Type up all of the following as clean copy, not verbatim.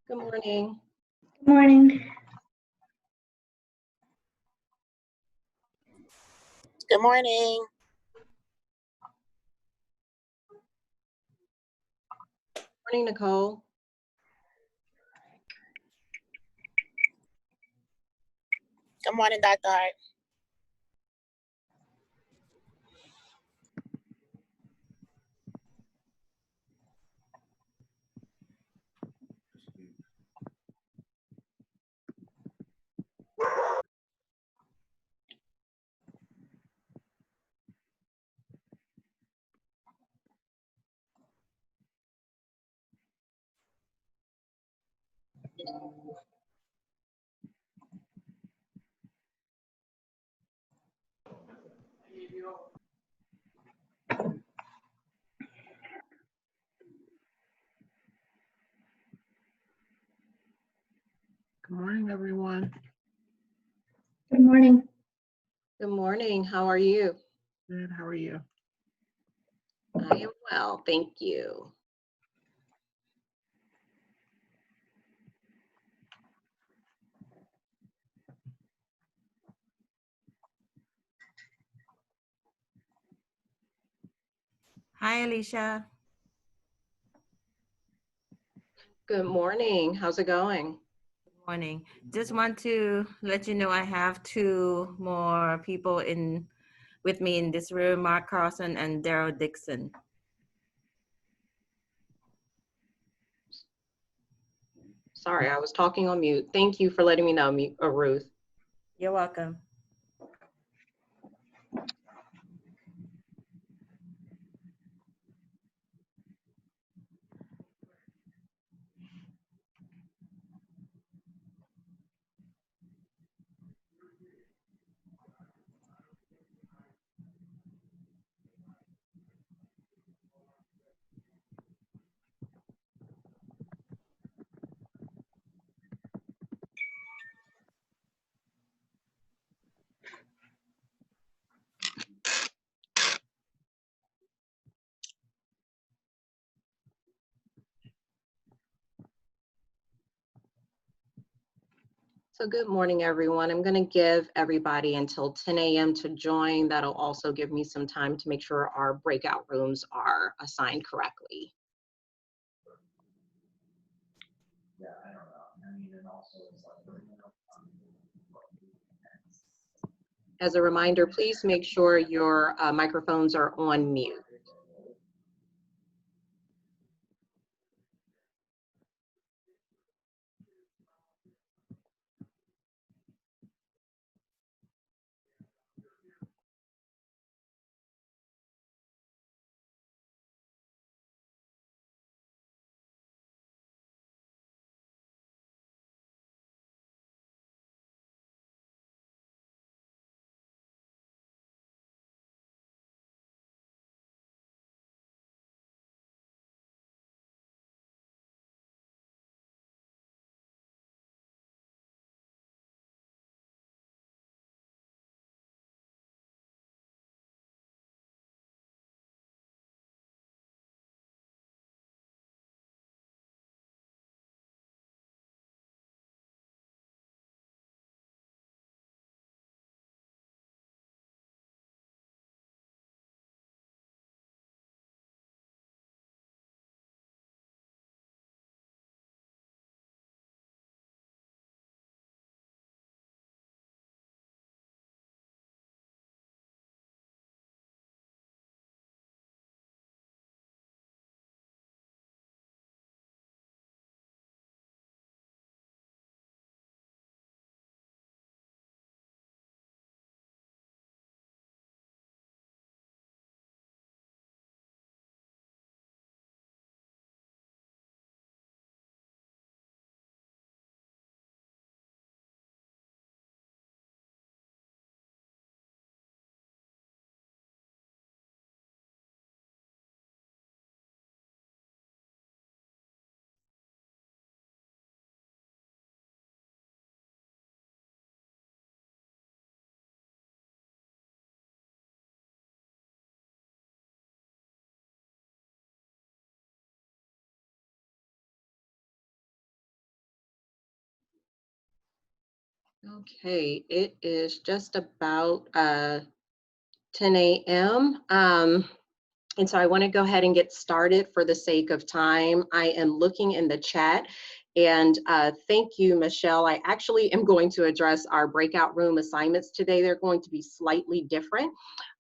Good morning. Good morning. Good morning. Morning, Nicole. Good morning, Dr. Hart. Good morning, everyone. Good morning. Good morning. How are you? Good. How are you? I am well, thank you. Hi, Alicia. Good morning. How's it going? Good morning. Just want to let you know I have two more people with me in this room, Mark Carlson and Daryl Dixon. Sorry, I was talking on mute. Thank you for letting me know, Ruth. You're welcome. So good morning, everyone. I'm going to give everybody until 10 a.m. to join. That'll also give me some time to make sure our breakout rooms are assigned correctly. As a reminder, please make sure your microphones are on mute. Okay, it is just about 10 a.m. And so I want to go ahead and get started for the sake of time. I am looking in the chat, and thank you, Michelle. I actually am going to address our breakout room assignments today. They're going to be slightly different.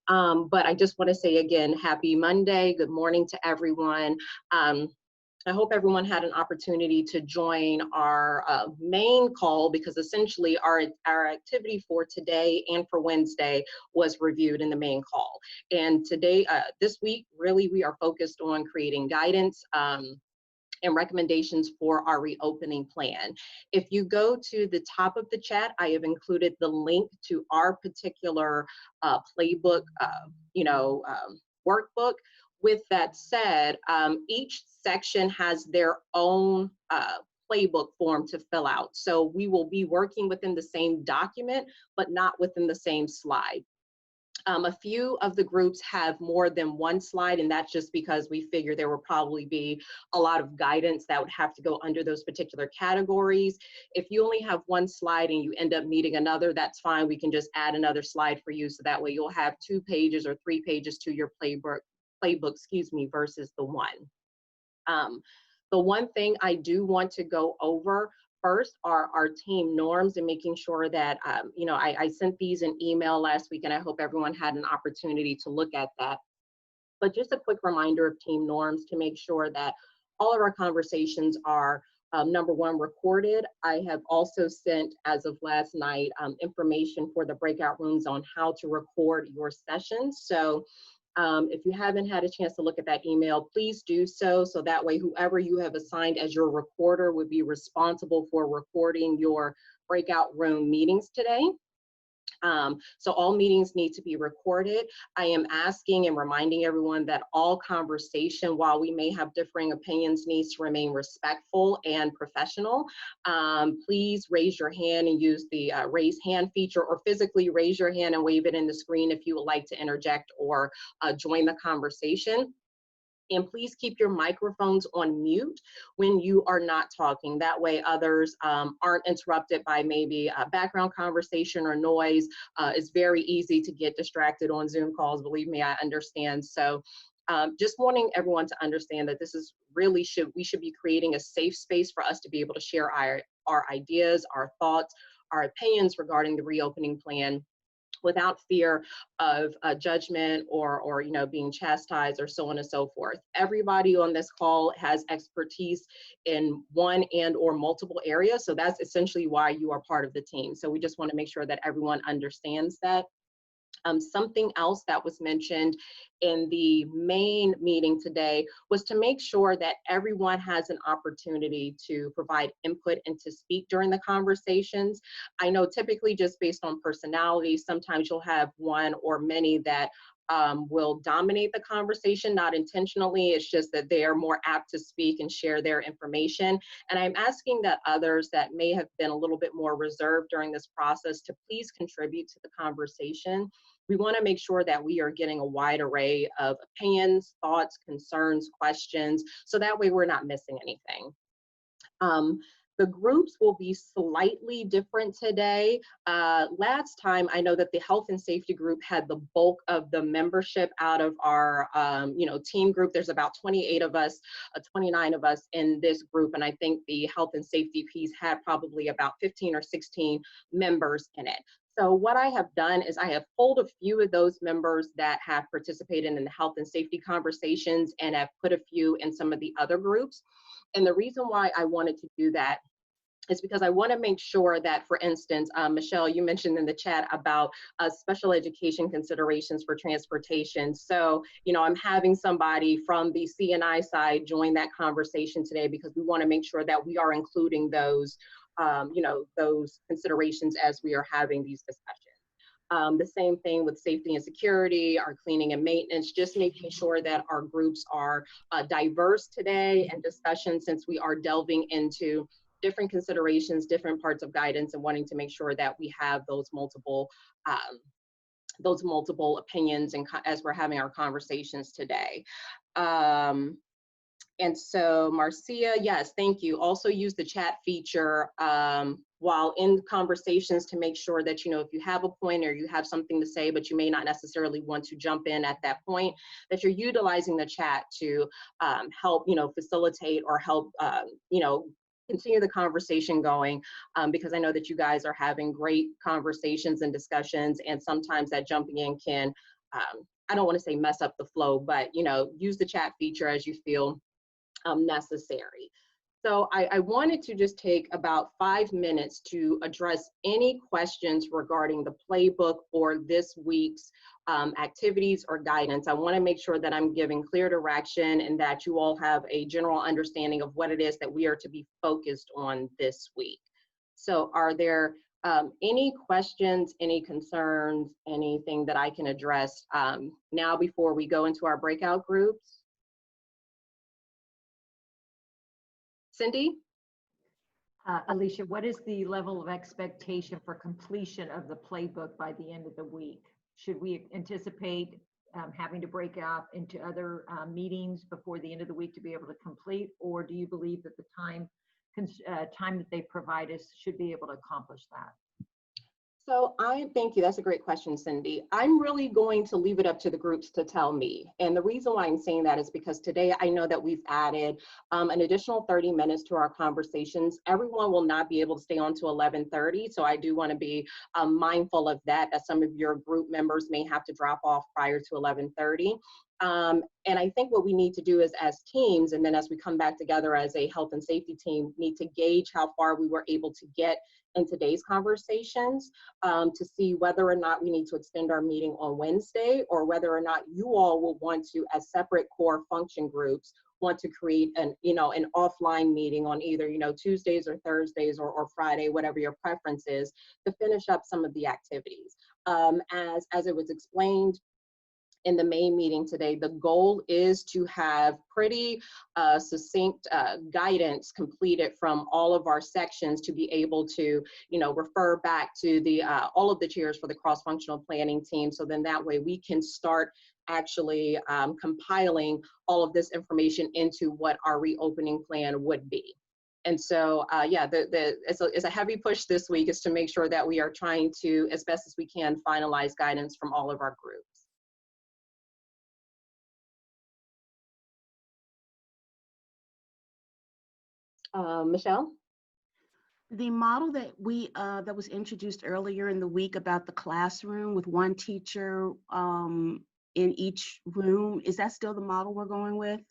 But I just want to say again, happy Monday. Good morning to everyone. Um, I hope everyone had an opportunity to join our main call, because essentially our activity for today and for Wednesday was reviewed in the main call. And today, this week, really, we are focused on creating guidance and recommendations for our reopening plan. If you go to the top of the chat, I have included the link to our particular playbook, workbook. With that said, each section has their own playbook form to fill out. So we will be working within the same document, but not within the same slide. A few of the groups have more than one slide, and that's just because we figure there will probably be a lot of guidance that would have to go under those particular categories. If you only have one slide and you end up needing another, that's fine. We can just add another slide for you, so that way you'll have 2 pages or 3 pages to your playbook, versus the one. The one thing I do want to go over first are our team norms, and making sure that, I sent these in email last week, and I hope everyone had an opportunity to look at that. But just a quick reminder of team norms to make sure that all of our conversations are, number one, recorded. I have also sent, as of last night, information for the breakout rooms on how to record your sessions. So if you haven't had a chance to look at that email, please do so. So that way, whoever you have assigned as your recorder would be responsible for recording your breakout room meetings today. So all meetings need to be recorded. I am asking and reminding everyone that all conversation, while we may have differing opinions, needs to remain respectful and professional. Please raise your hand and use the raise hand feature, or physically raise your hand and wave it in the screen if you would like to interject or join the conversation. And please keep your microphones on mute when you are not talking. That way others aren't interrupted by maybe a background conversation or noise. It's very easy to get distracted on Zoom calls, believe me, I understand. So just wanting everyone to understand that this is really we should be creating a safe space for us to be able to share our ideas, our thoughts, our opinions regarding the reopening plan, without fear of judgment or being chastised or so on and so forth. Everybody on this call has expertise in one and or multiple areas, so that's essentially why you are part of the team. So we just want to make sure that everyone understands that. Something else that was mentioned in the main meeting today was to make sure that everyone has an opportunity to provide input and to speak during the conversations. I know typically, just based on personality, sometimes you'll have one or many that will dominate the conversation, not intentionally. It's just that they are more apt to speak and share their information. And I'm asking that others that may have been a little bit more reserved during this process to please contribute to the conversation. We want to make sure that we are getting a wide array of opinions, thoughts, concerns, questions, so that way we're not missing anything. The groups will be slightly different today. Last time, I know that the health and safety group had the bulk of the membership out of our team group. There's about 28 of us, 29 of us in this group, and I think the health and safety piece had probably about 15 or 16 members in it. So what I have done is I have pulled a few of those members that have participated in the health and safety conversations and have put a few in some of the other groups. And the reason why I wanted to do that is because I want to make sure that, for instance, Michelle, you mentioned in the chat about special education considerations for transportation. So, I'm having somebody from the CNI side join that conversation today, because we want to make sure that we are including those, those considerations as we are having these discussions. The same thing with safety and security, our cleaning and maintenance, just making sure that our groups are diverse today and discussion, since we are delving into different considerations, different parts of guidance, and wanting to make sure that we have those multiple opinions and as we're having our conversations today. And so Marcia, yes, thank you. Also use the chat feature while in conversations to make sure that, you know, if you have a point or you have something to say, but you may not necessarily want to jump in at that point, that you're utilizing the chat to help, you know, facilitate or help, you know, continue the conversation going, because I know that you guys are having great conversations and discussions, and sometimes that jumping in can, I don't want to say mess up the flow, but, you know, use the chat feature as you feel necessary. So I wanted to just take about 5 minutes to address any questions regarding the playbook or this week's activities or guidance. I want to make sure that I'm giving clear direction and that you all have a general understanding of what it is that we are to be focused on this week. So are there any questions, any concerns, anything that I can address now before we go into our breakout groups? Cindy? Alicia, what is the level of expectation for completion of the playbook by the end of the week? Should we anticipate having to break out into other meetings before the end of the week to be able to complete, or do you believe that the time that they provide us should be able to accomplish that? So thank you. That's a great question, Cindy. I'm really going to leave it up to the groups to tell me. And the reason why I'm saying that is because today I know that we've added an additional 30 minutes to our conversations. Everyone will not be able to stay on to 11:30. So I do want to be mindful of that some of your group members may have to drop off prior to 11:30. And I think what we need to do is as teams, and then as we come back together as a health and safety team, need to gauge how far we were able to get in today's conversations to see whether or not we need to extend our meeting on Wednesday, or whether or not you all will want to, as separate core function groups, want to create an, you know, an offline meeting on either, you know, Tuesdays or Thursdays or Friday, whatever your preference is, to finish up some of the activities. As it was explained in the main meeting today, the goal is to have pretty succinct guidance completed from all of our sections to be able to, you know, refer back to the all of the chairs for the cross-functional planning team. So then that way we can start actually compiling all of this information into what our reopening plan would be. And so, yeah, it's a heavy push this week is to make sure that we are trying to, as best as we can, finalize guidance from all of our groups. Michelle? The model that that was introduced earlier in the week about the classroom with one teacher in each room, is that still the model we're going with?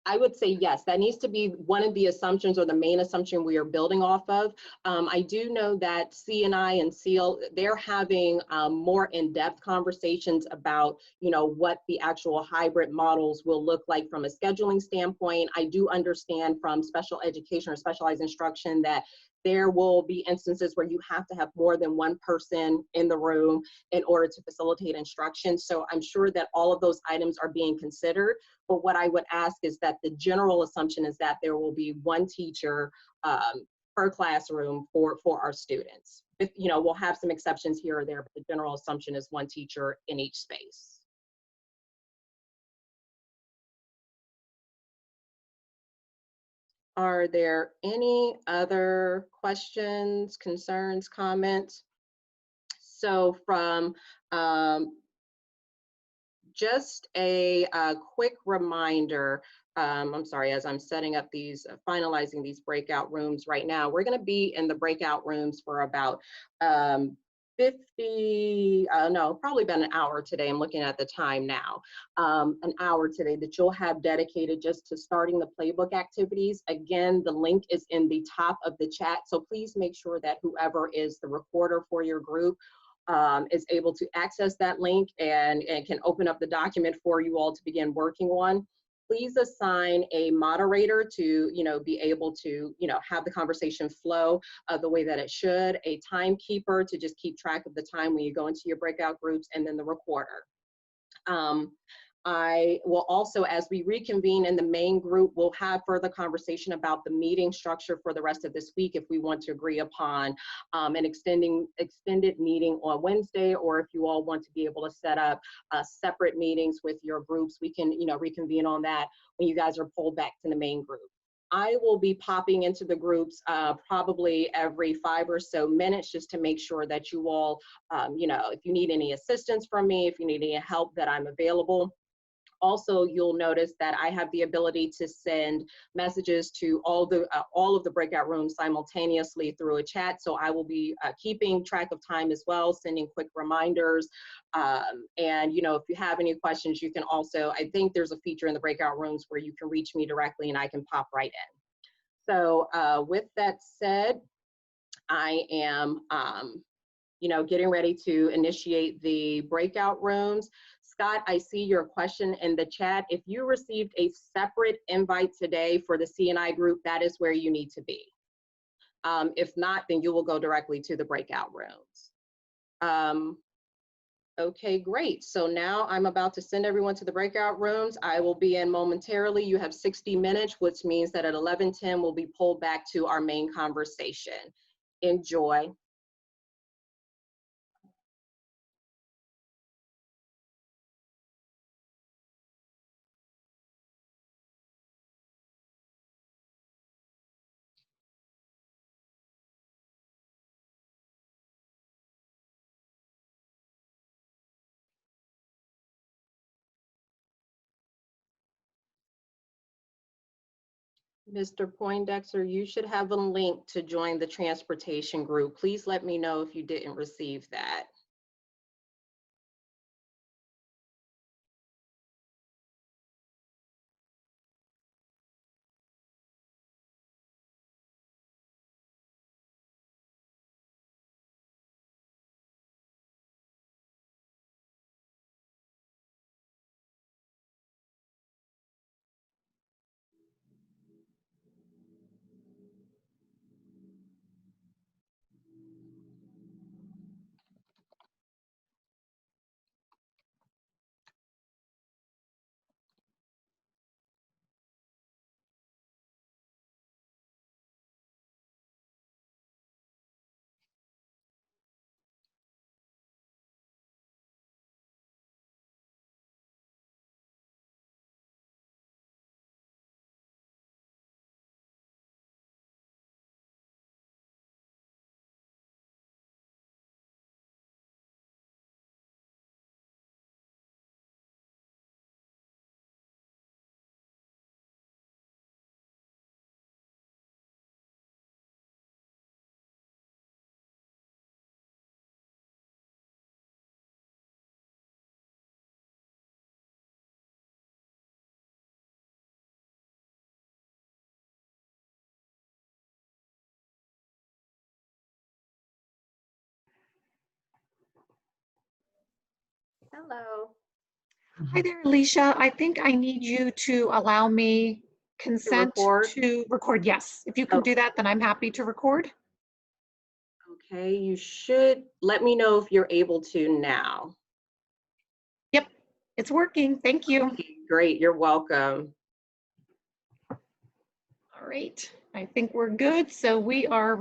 I would say yes, that needs to be one of the assumptions or the main assumption we are building off of. I do know that CNI and SEAL, they're having more in-depth conversations about, you know, what the actual hybrid models will look like from a scheduling standpoint. I do understand from special education or specialized instruction that there will be instances where you have to have more than one person in the room in order to facilitate instruction. So I'm sure that all of those items are being considered. But what I would ask is that the general assumption is that there will be one teacher per classroom for our students. You know, we'll have some exceptions here or there, but the general assumption is one teacher in each space. Are there any other questions, concerns, comments? So from just a quick reminder, I'm sorry, as I'm setting up these, finalizing these breakout rooms right now, we're gonna be in the breakout rooms for about probably about an hour today. I'm looking at the time now. An hour today that you'll have dedicated just to starting the playbook activities. Again, the link is in the top of the chat. So please make sure that whoever is the recorder for your group is able to access that link and can open up the document for you all to begin working on. Please assign a moderator to, you know, be able to, you know, have the conversation flow the way that it should, a timekeeper to just keep track of the time when you go into your breakout groups, and then the recorder. I will also, as we reconvene in the main group, we'll have further conversation about the meeting structure for the rest of this week if we want to agree upon an extended meeting on Wednesday, or if you all want to be able to set up separate meetings with your groups, we can, reconvene on that when you guys are pulled back to the main group. I will be popping into the groups probably every 5 or so minutes just to make sure that you all, if you need any assistance from me, if you need any help, that I'm available. Also, you'll notice that I have the ability to send messages to all of the breakout rooms simultaneously through a chat. So I will be keeping track of time as well, sending quick reminders. And if you have any questions, you can also, I think there's a feature in the breakout rooms where you can reach me directly and I can pop right in. So with that said, I am, getting ready to initiate the breakout rooms. Scott, I see your question in the chat. If you received a separate invite today for the CNI group, that is where you need to be. If not, then you will go directly to the breakout rooms. Okay, great. So now I'm about to send everyone to the breakout rooms. I will be in momentarily. You have 60 minutes, which means that at 11:10, we'll be pulled back to our main conversation. Enjoy. Mr. Poindexter, you should have a link to join the transportation group. Please let me know if you didn't receive that. Hello. Hi there, Alicia. I think I need you to allow me consent record? to record. Yes, if you can do that, then I'm happy to record. Okay, you should let me know if you're able to now. Yep, it's working. Thank you. Okay, great, you're welcome. All right, I think we're good. So we are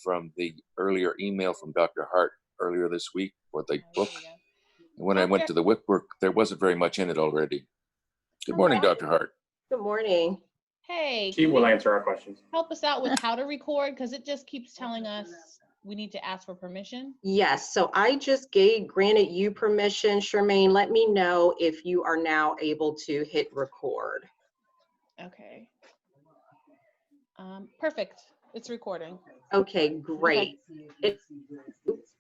from the earlier email from Dr. Hart earlier this week for the book. And when I went to the WIC book, there wasn't very much in it already. Good morning, Dr. Hart. Good morning. Hey, She will answer our questions. help us out with how to record because it just keeps telling us we need to ask for permission. Yes, so I just granted you permission. Charmaine, let me know if you are now able to hit record. Okay. Perfect. It's recording. Okay, great.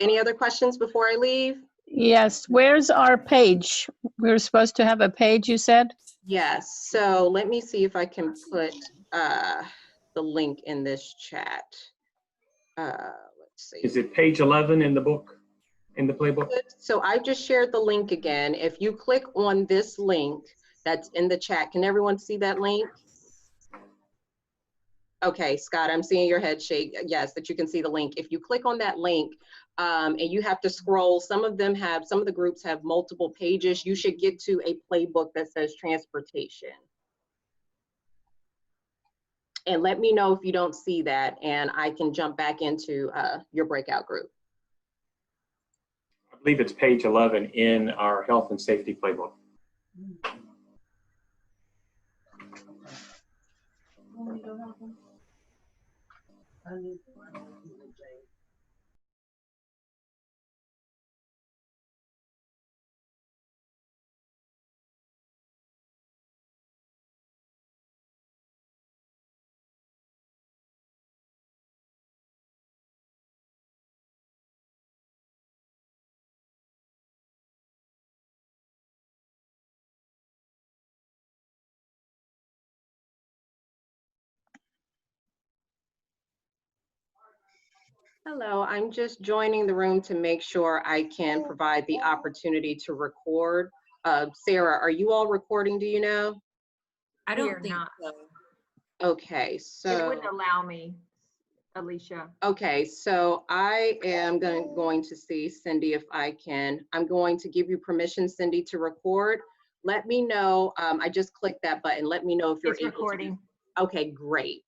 Any other questions before I leave? Yes, where's our page? We're supposed to have a page, you said? Yes, so let me see if I can put the link in this chat. Let's see. Is it page 11 in the book, in the playbook? So I just shared the link again. If you click on this link that's in the chat, can everyone see that link? Okay, Scott, I'm seeing your head shake. Yes, that you can see the link. If you click on that link, and you have to scroll. Some of the groups have multiple pages. You should get to a playbook that says transportation. And let me know if you don't see that, and I can jump back into your breakout group. I believe it's page 11 in our health and safety playbook. Hello, I'm just joining the room to make sure I can provide the opportunity to record. Sarah, are you all recording, do you know? I We don't are think not. so. Okay, It so, wouldn't allow me, Alicia. okay, so I am going to see Cindy if I can. I'm going to give you permission, Cindy, to record. Let me know, I just clicked that button. Let me know if you're It's able to. recording. Okay, great.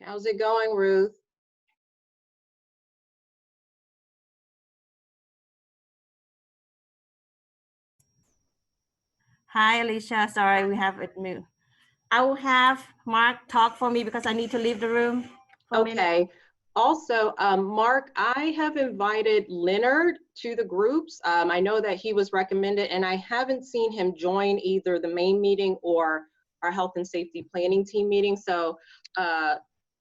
How's it going, Ruth? Hi, Alicia. Sorry, we have it mute. I will have Mark talk for me because I need to leave the room for a minute. Okay. Also, Mark, I have invited Leonard to the groups. I know that he was recommended, and I haven't seen him join either the main meeting or our health and safety planning team meeting. So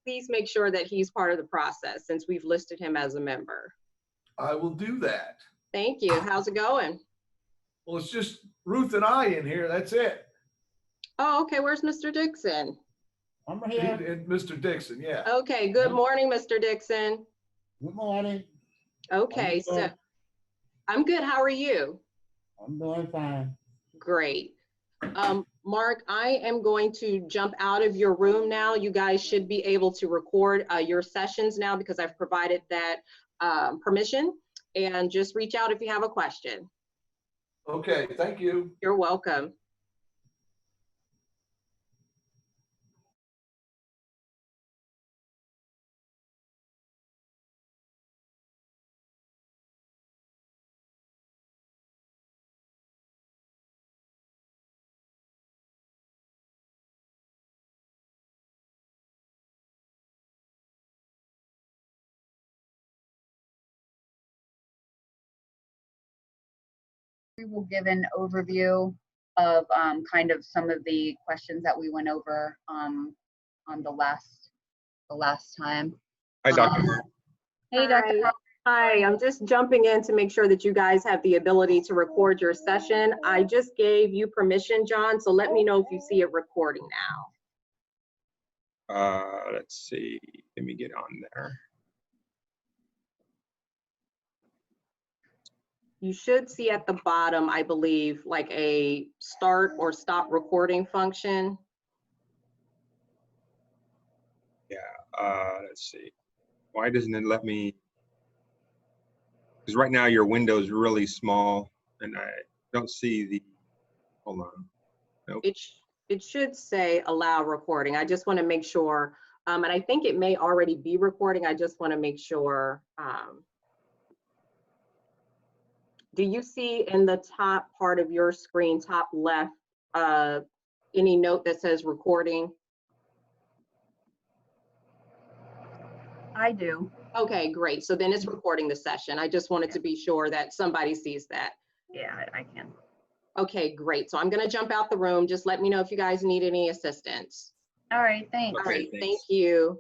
please make sure that he's part of the process since we've listed him as a member. I will do that. Thank you. How's it going? Well, it's just Ruth and I in here. That's it. Oh, okay. Where's Mr. Dixon? I'm here. And Mr. Dixon, yeah. Okay. Good morning, Mr. Dixon. Good morning. Okay. How you So doing? I'm good. How are you? I'm doing fine. Great. Mark, I am going to jump out of your room now. You guys should be able to record your sessions now because I've provided that permission, and just reach out if you have a question. Okay, thank you. You're welcome. We will give an overview of kind of some of the questions that we went over on the last time. Hi, Dr. Hey, Dr. Hi, I'm just jumping in to make sure that you guys have the ability to record your session. I just gave you permission, John, so let me know if you see it recording now. Let's see. Let me get on there. You should see at the bottom, I believe, like a start or stop recording function. Yeah. Let's see. Why doesn't it let me? Because right now your window is really small, and I don't see the. Hold on. Nope. It should say allow recording. I just want to make sure, and I think it may already be recording. I just want to make sure. Do you see in the top part of your screen, top left, any note that says recording? I do. Okay, great. So then it's recording the session. I just wanted to be sure that somebody sees that. Yeah, I can. Okay, great. So I'm going to jump out the room. Just let me know if you guys need any assistance. All right, thanks. All right, thank you.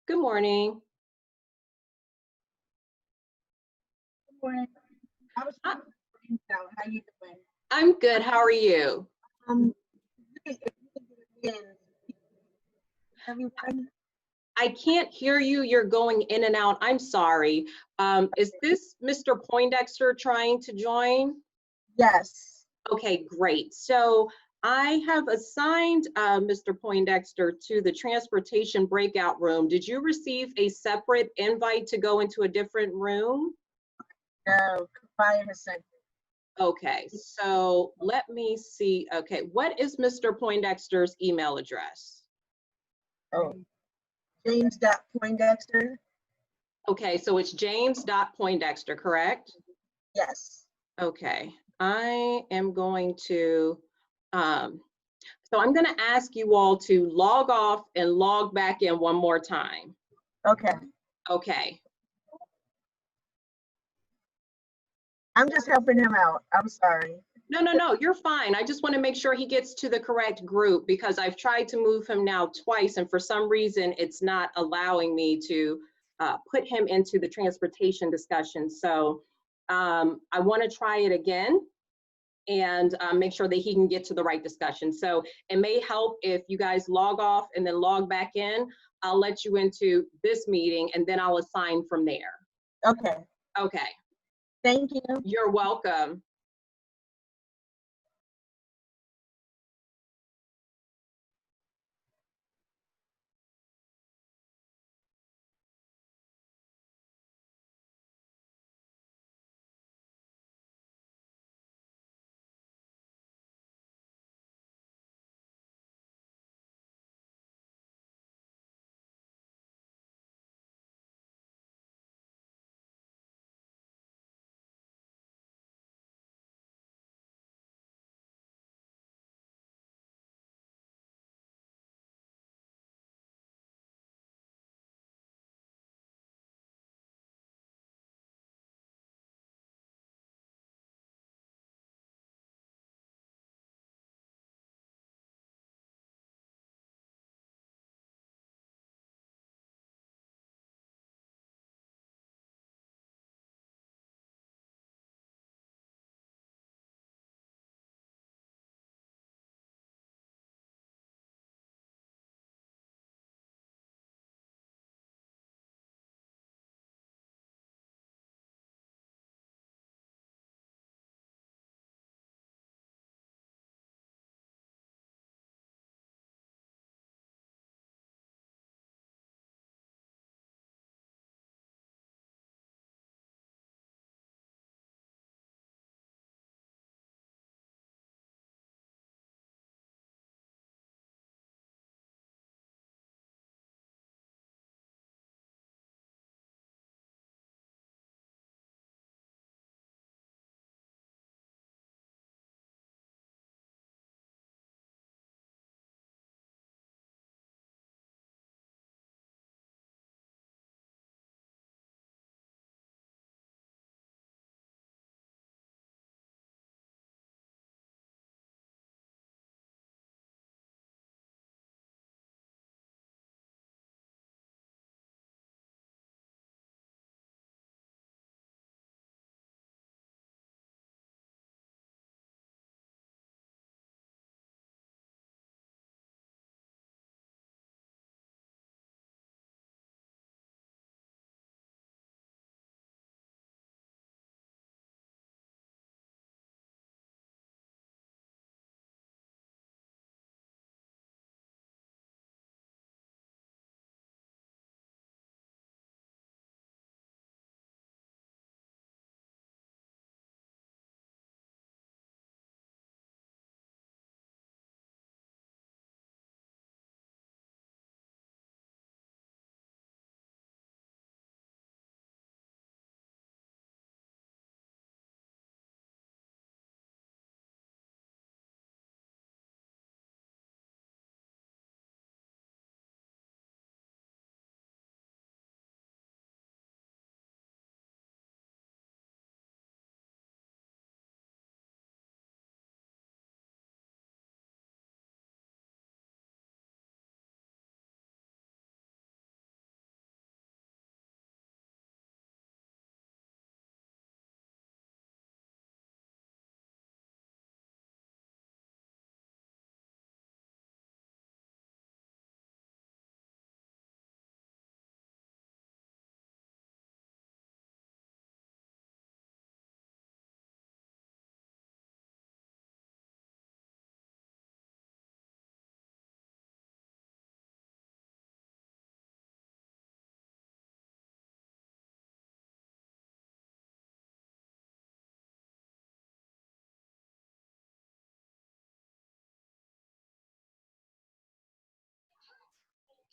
Good morning. Good morning. I was trying to find out how you doing. I'm good. How are you? If you could do it again, everyone. I can't hear you. You're going in and out. I'm sorry. Is this Mr. Poindexter trying to join? Yes. Okay, great. So I have assigned Mr. Poindexter to the transportation breakout room. Did you receive a separate invite to go into a different room? No, by a second. Okay, so let me see. Okay, what is Mr. Poindexter's email address? Oh, James.Poindexter. Okay, so it's James.Poindexter, correct? Yes. Okay, I am going to, so I'm going to ask you all to log off and log back in one more time. Okay. Okay. I'm just helping him out. I'm sorry. No, you're fine. I just want to make sure he gets to the correct group because I've tried to move him now twice and for some reason it's not allowing me to put him into the transportation discussion. So I want to try it again and make sure that he can get to the right discussion. So it may help if you guys log off and then log back in. I'll let you into this meeting and then I'll assign from there. Okay. Okay. Thank you. You're welcome.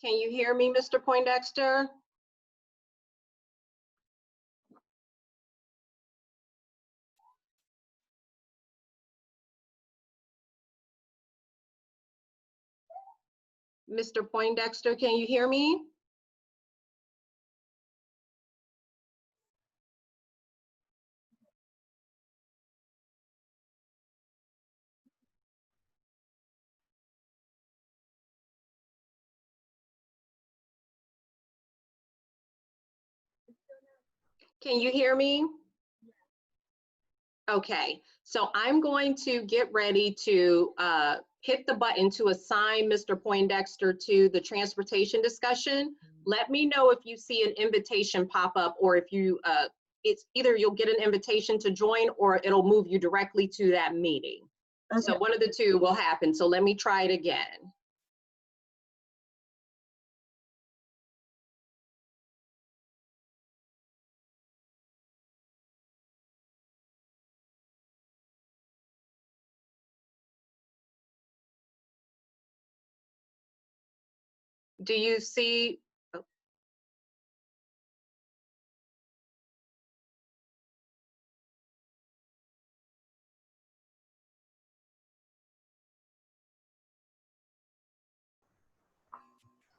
Can you hear me, Mr. Poindexter? Mr. Poindexter, can you hear me? Can you hear me? Okay, so I'm going to get ready to hit the button to assign Mr. Poindexter to the transportation discussion. Let me know if you see an invitation pop up, or if you, it's either you'll get an invitation to join or it'll move you directly to that meeting. So one of the two will happen. So let me try it again. Do you see? Oh.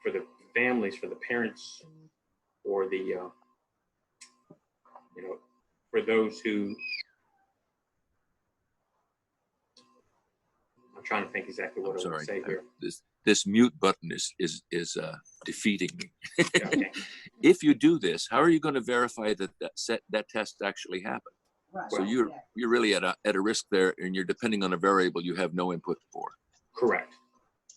For the families, for the parents, or the, you know, for those who, I'm trying to think exactly what I would say here. This mute button is defeating me. Yeah, okay. If you do this, how are you going to verify that that test actually happened? Right. So you're really at a risk there, and you're depending on a variable you have no input for. Correct.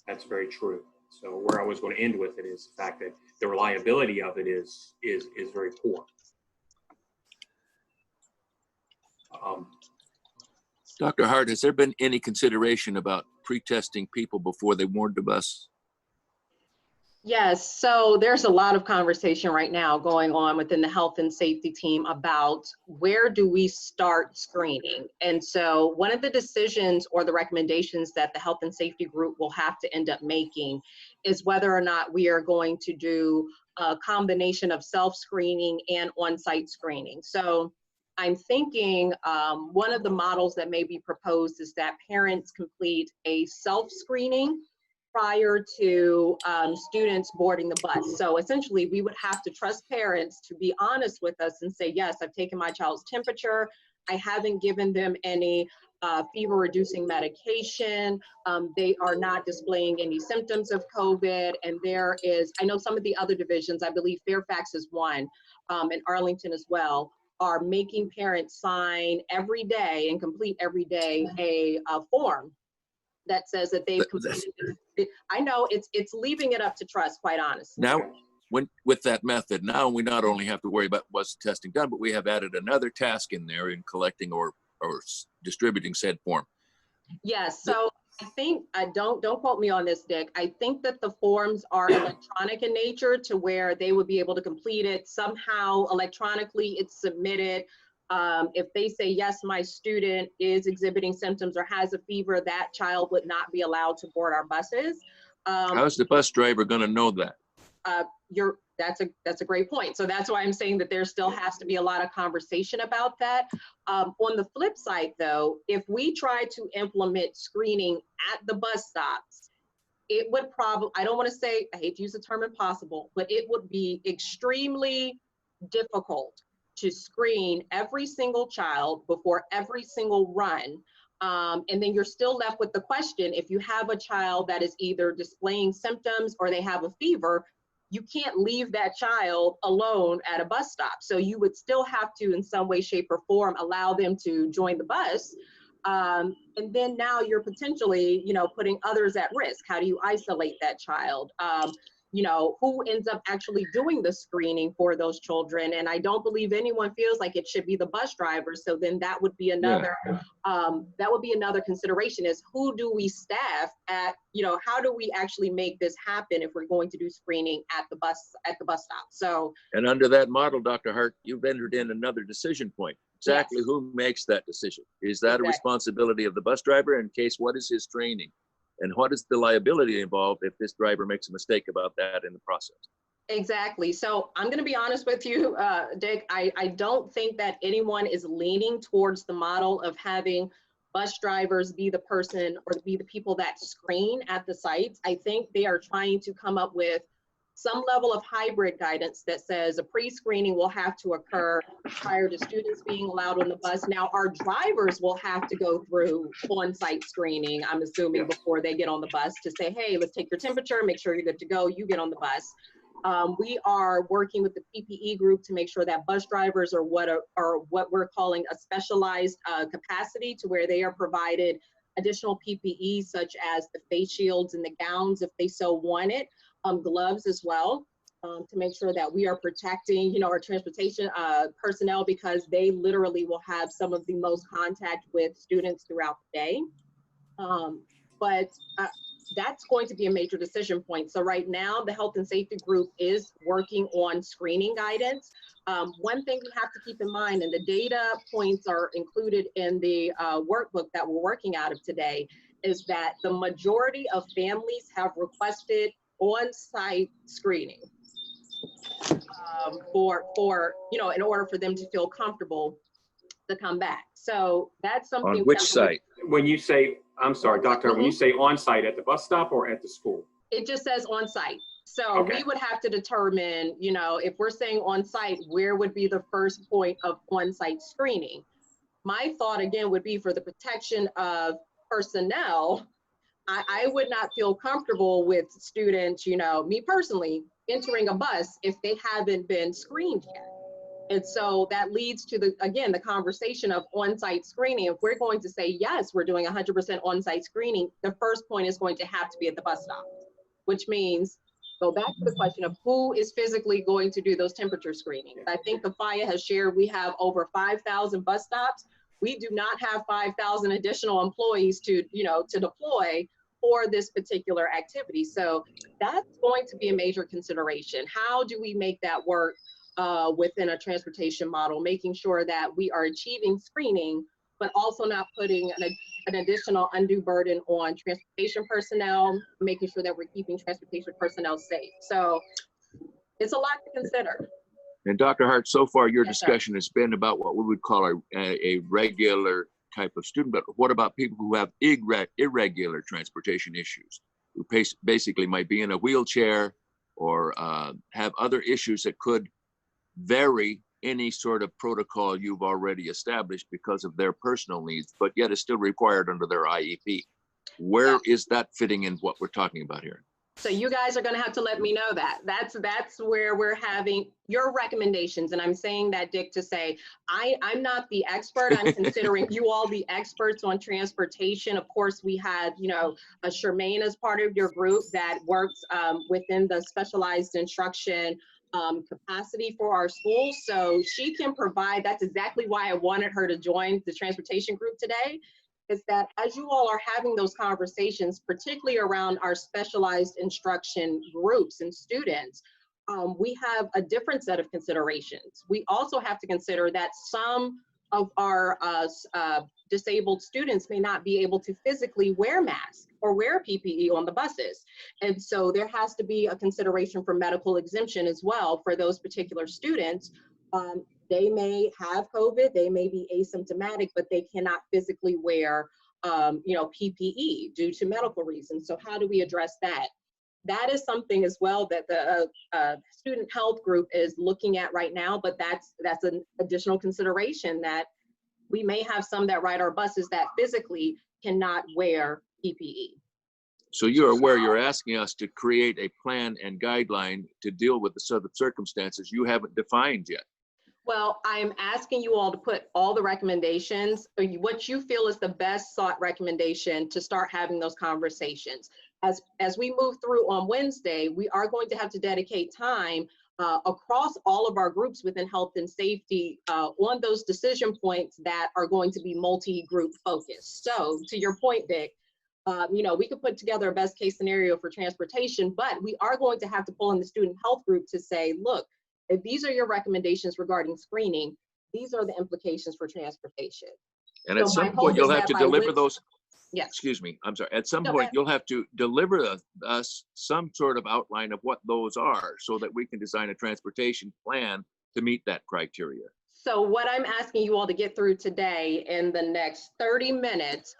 That's very true. So where I was going to end with it is the fact that the reliability of it is very poor. Dr. Hart, has there been any consideration about pre-testing people before they board the bus? Yes, so there's a lot of conversation right now going on within the health and safety team about where do we start screening. And so one of the decisions or the recommendations that the health and safety group will have to end up making is whether or not we are going to do a combination of self-screening and on-site screening. So I'm thinking one of the models that may be proposed is that parents complete a self-screening prior to students boarding the bus. So essentially, we would have to trust parents to be honest with us and say, yes, I've taken my child's temperature. I haven't given them any fever-reducing medication. They are not displaying any symptoms of COVID. And there is, I know some of the other divisions, I believe Fairfax is one, and Arlington as well, are making parents sign every day and complete every day a form that says that they've completed it. I know it's leaving it up to trust, quite honestly. Now, with that method, now we not only have to worry about what's the testing done, but we have added another task in there in collecting or distributing said form. Yes, so I think, don't quote me on this, Dick. I think that the forms are electronic in nature to where they would be able to complete it somehow electronically. It's submitted. If they say, yes, my student is exhibiting symptoms or has a fever, that child would not be allowed to board our buses. How's the bus driver going to know that? That's a great point. So that's why I'm saying that there still has to be a lot of conversation about that. On the flip side, though, if we try to implement screening at the bus stops, it would probably, I don't want to say, I hate to use the term impossible, but it would be extremely difficult to screen every single child before every single run. And then you're still left with the question, if you have a child that is either displaying symptoms or they have a fever, you can't leave that child alone at a bus stop. So you would still have to, in some way, shape, or form, allow them to join the bus. And then now you're potentially, putting others at risk. How do you isolate that child? Who ends up actually doing the screening for those children? And I don't believe anyone feels like it should be the bus driver. So then that would be another, consideration, is who do we staff at, how do we actually make this happen if we're going to do screening at the bus stop? So. And under that model, Dr. Hart, you've entered in another decision point. Exactly. Yes. Who makes that decision? Is that a responsibility of the bus driver? In case, what is his training? And what is the liability involved if this driver makes a mistake about that in the process? Exactly. So I'm going to be honest with you, Dick. I don't think that anyone is leaning towards the model of having bus drivers be the person or be the people that screen at the sites. I think they are trying to come up with some level of hybrid guidance that says a pre-screening will have to occur prior to students being allowed on the bus. Now, our drivers will have to go through on-site screening, I'm assuming, before they get on the bus to say, hey, let's take your temperature, make sure you're good to go, you get on the bus. We are working with the PPE group to make sure that bus drivers are what we're calling a specialized capacity, to where they are provided additional PPE such as the face shields and the gowns if they so want it, gloves as well, to make sure that we are protecting, you know, our transportation personnel, because they literally will have some of the most contact with students throughout the day. But that's going to be a major decision point. So right now, the health and safety group is working on screening guidance. One thing we have to keep in mind, and the data points are included in the workbook that we're working out of today, is that the majority of families have requested on-site screening for, you know, in order for them to feel comfortable to come back. So that's something. On which site? When you say, I'm sorry, Dr. When you say on-site, at the bus stop or at the school? It just says on-site. So Okay. we would have to determine, you know, if we're saying on-site, where would be the first point of on-site screening? My thought again would be, for the protection of personnel, I would not feel comfortable with students, you know, me personally, entering a bus if they haven't been screened yet. And so that leads to the conversation of on-site screening. If we're going to say, yes, we're doing 100% on-site screening, the first point is going to have to be at the bus stop, which means go back to the question of who is physically going to do those temperature screenings. I think the FIA has shared we have over 5,000 bus stops. We do not have 5,000 additional employees to, you know, to deploy for this particular activity. So that's going to be a major consideration. How do we make that work within a transportation model, making sure that we are achieving screening, but also not putting an additional undue burden on transportation personnel, making sure that we're keeping transportation personnel safe. So it's a lot to consider. And Dr. Hart, so far your Yes, sir. discussion has been about what we would call a regular type of student, but what about people who have irregular transportation issues, who basically might be in a wheelchair or have other issues that could vary any sort of protocol you've already established because of their personal needs, but yet is still required under their IEP? Where is that fitting in what we're talking about here? So you guys are going to have to let me know that. That's where we're having your recommendations. And I'm saying that, Dick, to say, I'm not the expert. I'm considering you all the experts on transportation. Of course, we have, you know, Charmaine as part of your group that works within the specialized instruction capacity for our schools. So she can provide, that's exactly why I wanted her to join the transportation group today, is that as you all are having those conversations, particularly around our specialized instruction groups and students, we have a different set of considerations. We also have to consider that some of our disabled students may not be able to physically wear masks or wear PPE on the buses. And so there has to be a consideration for medical exemption as well for those particular students. They may have COVID, they may be asymptomatic, but they cannot physically wear, you know, PPE due to medical reasons. So how do we address that? That is something as well that the student health group is looking at right now, but that's an additional consideration, that we may have some that ride our buses that physically cannot wear PPE. So you're aware you're asking us to create a plan and guideline to deal with the sort of circumstances you haven't defined yet. Well, I'm asking you all to put all the recommendations, or what you feel is the best sought recommendation to start having those conversations. As we move through on Wednesday, we are going to have to dedicate time across all of our groups within health and safety on those decision points that are going to be multi-group focused. So to your point, Vic, you know, we could put together a best case scenario for transportation, but we are going to have to pull in the student health group to say, look, if these are your recommendations regarding screening, these are the implications for transportation. And at So my some point, hope you'll is have that to by deliver Wed- those. Yes. excuse me, I'm sorry, at some No, point, you'll have to deliver us some sort of outline of what those are so that we can design a transportation plan to meet that criteria. So what I'm asking you all to get through today in the next 30 minutes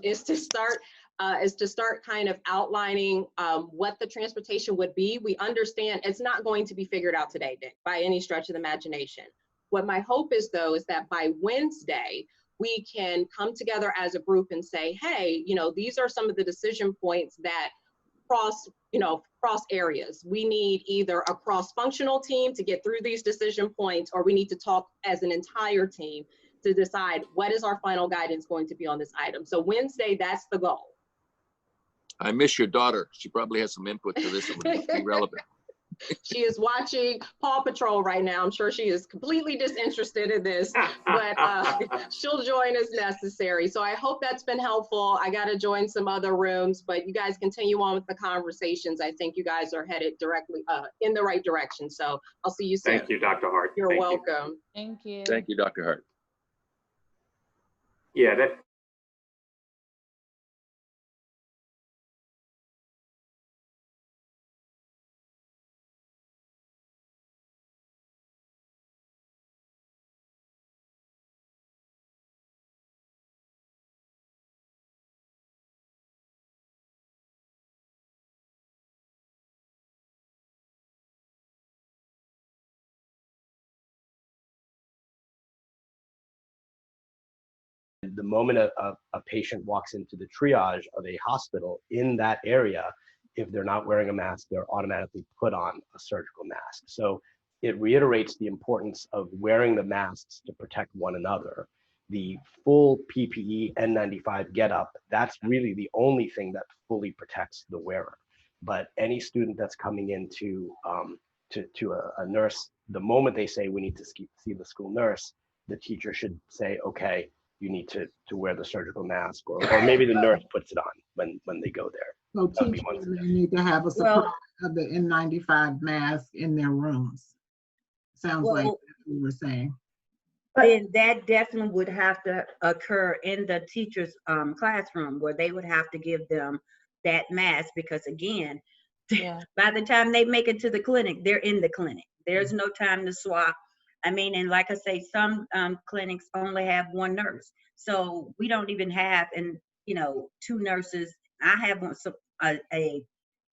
is to start kind of outlining what the transportation would be. We understand it's not going to be figured out today, Nick, by any stretch of the imagination. What my hope is, though, is that by Wednesday, we can come together as a group and say, hey, you know, these are some of the decision points that cross areas. We need either a cross-functional team to get through these decision points, or we need to talk as an entire team to decide what is our final guidance going to be on this item. So Wednesday, that's the goal. I miss your daughter. She probably has some input to this that would be relevant. She is watching Paw Patrol right now. I'm sure she is completely disinterested in this, but she'll join as necessary. So I hope that's been helpful. I got to join some other rooms, but you guys continue on with the conversations. I think you guys are headed directly in the right direction. So I'll see you soon. Thank you, Dr. Hart. You're Thank you. welcome. Thank you. Thank you, Dr. Hart. Yeah, that, The moment a patient walks into the triage of a hospital in that area, if they're not wearing a mask, they're automatically put on a surgical mask. So it reiterates the importance of wearing the masks to protect one another. The full PPE N95 getup, that's really the only thing that fully protects the wearer. But any student that's coming into to a nurse, the moment they say we need to see the school nurse, the teacher should say, okay, you need to wear the surgical mask, or maybe the nurse puts it on when they go there. So That'd be teachers one may need to have a supply of the N95 mask in their rooms. Sounds like that's what we were saying. Then that definitely would have to occur in the teacher's classroom, where they would have to give them that mask, because again, by the time they make it to the clinic, they're in the clinic. There's no time to swap. I mean, and like I say, some clinics only have one nurse. So we don't even have, two nurses. I have a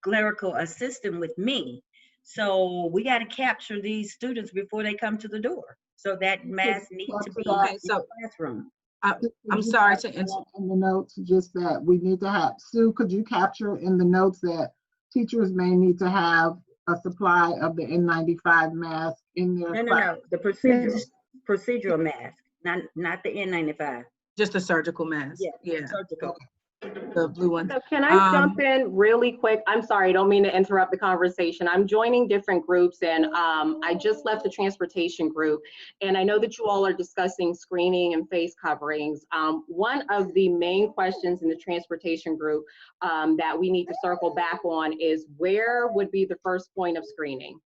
clerical assistant with me. So we got to capture these students before they come to the door. So that mask needs to be in the classroom. I'm sorry to interrupt. In the notes, just that we need to have, Sue, could you capture in the notes that teachers may need to have a supply of the N95 mask in their No, the procedural mask, not the N95. Just a surgical mask. Yeah. Surgical. The blue one. So can I jump in really quick? I'm sorry, I don't mean to interrupt the conversation. I'm joining different groups, and I just left the transportation group, and I know that you all are discussing screening and face coverings. One of the main questions in the transportation group that we need to circle back on is, where would be the first point of screening?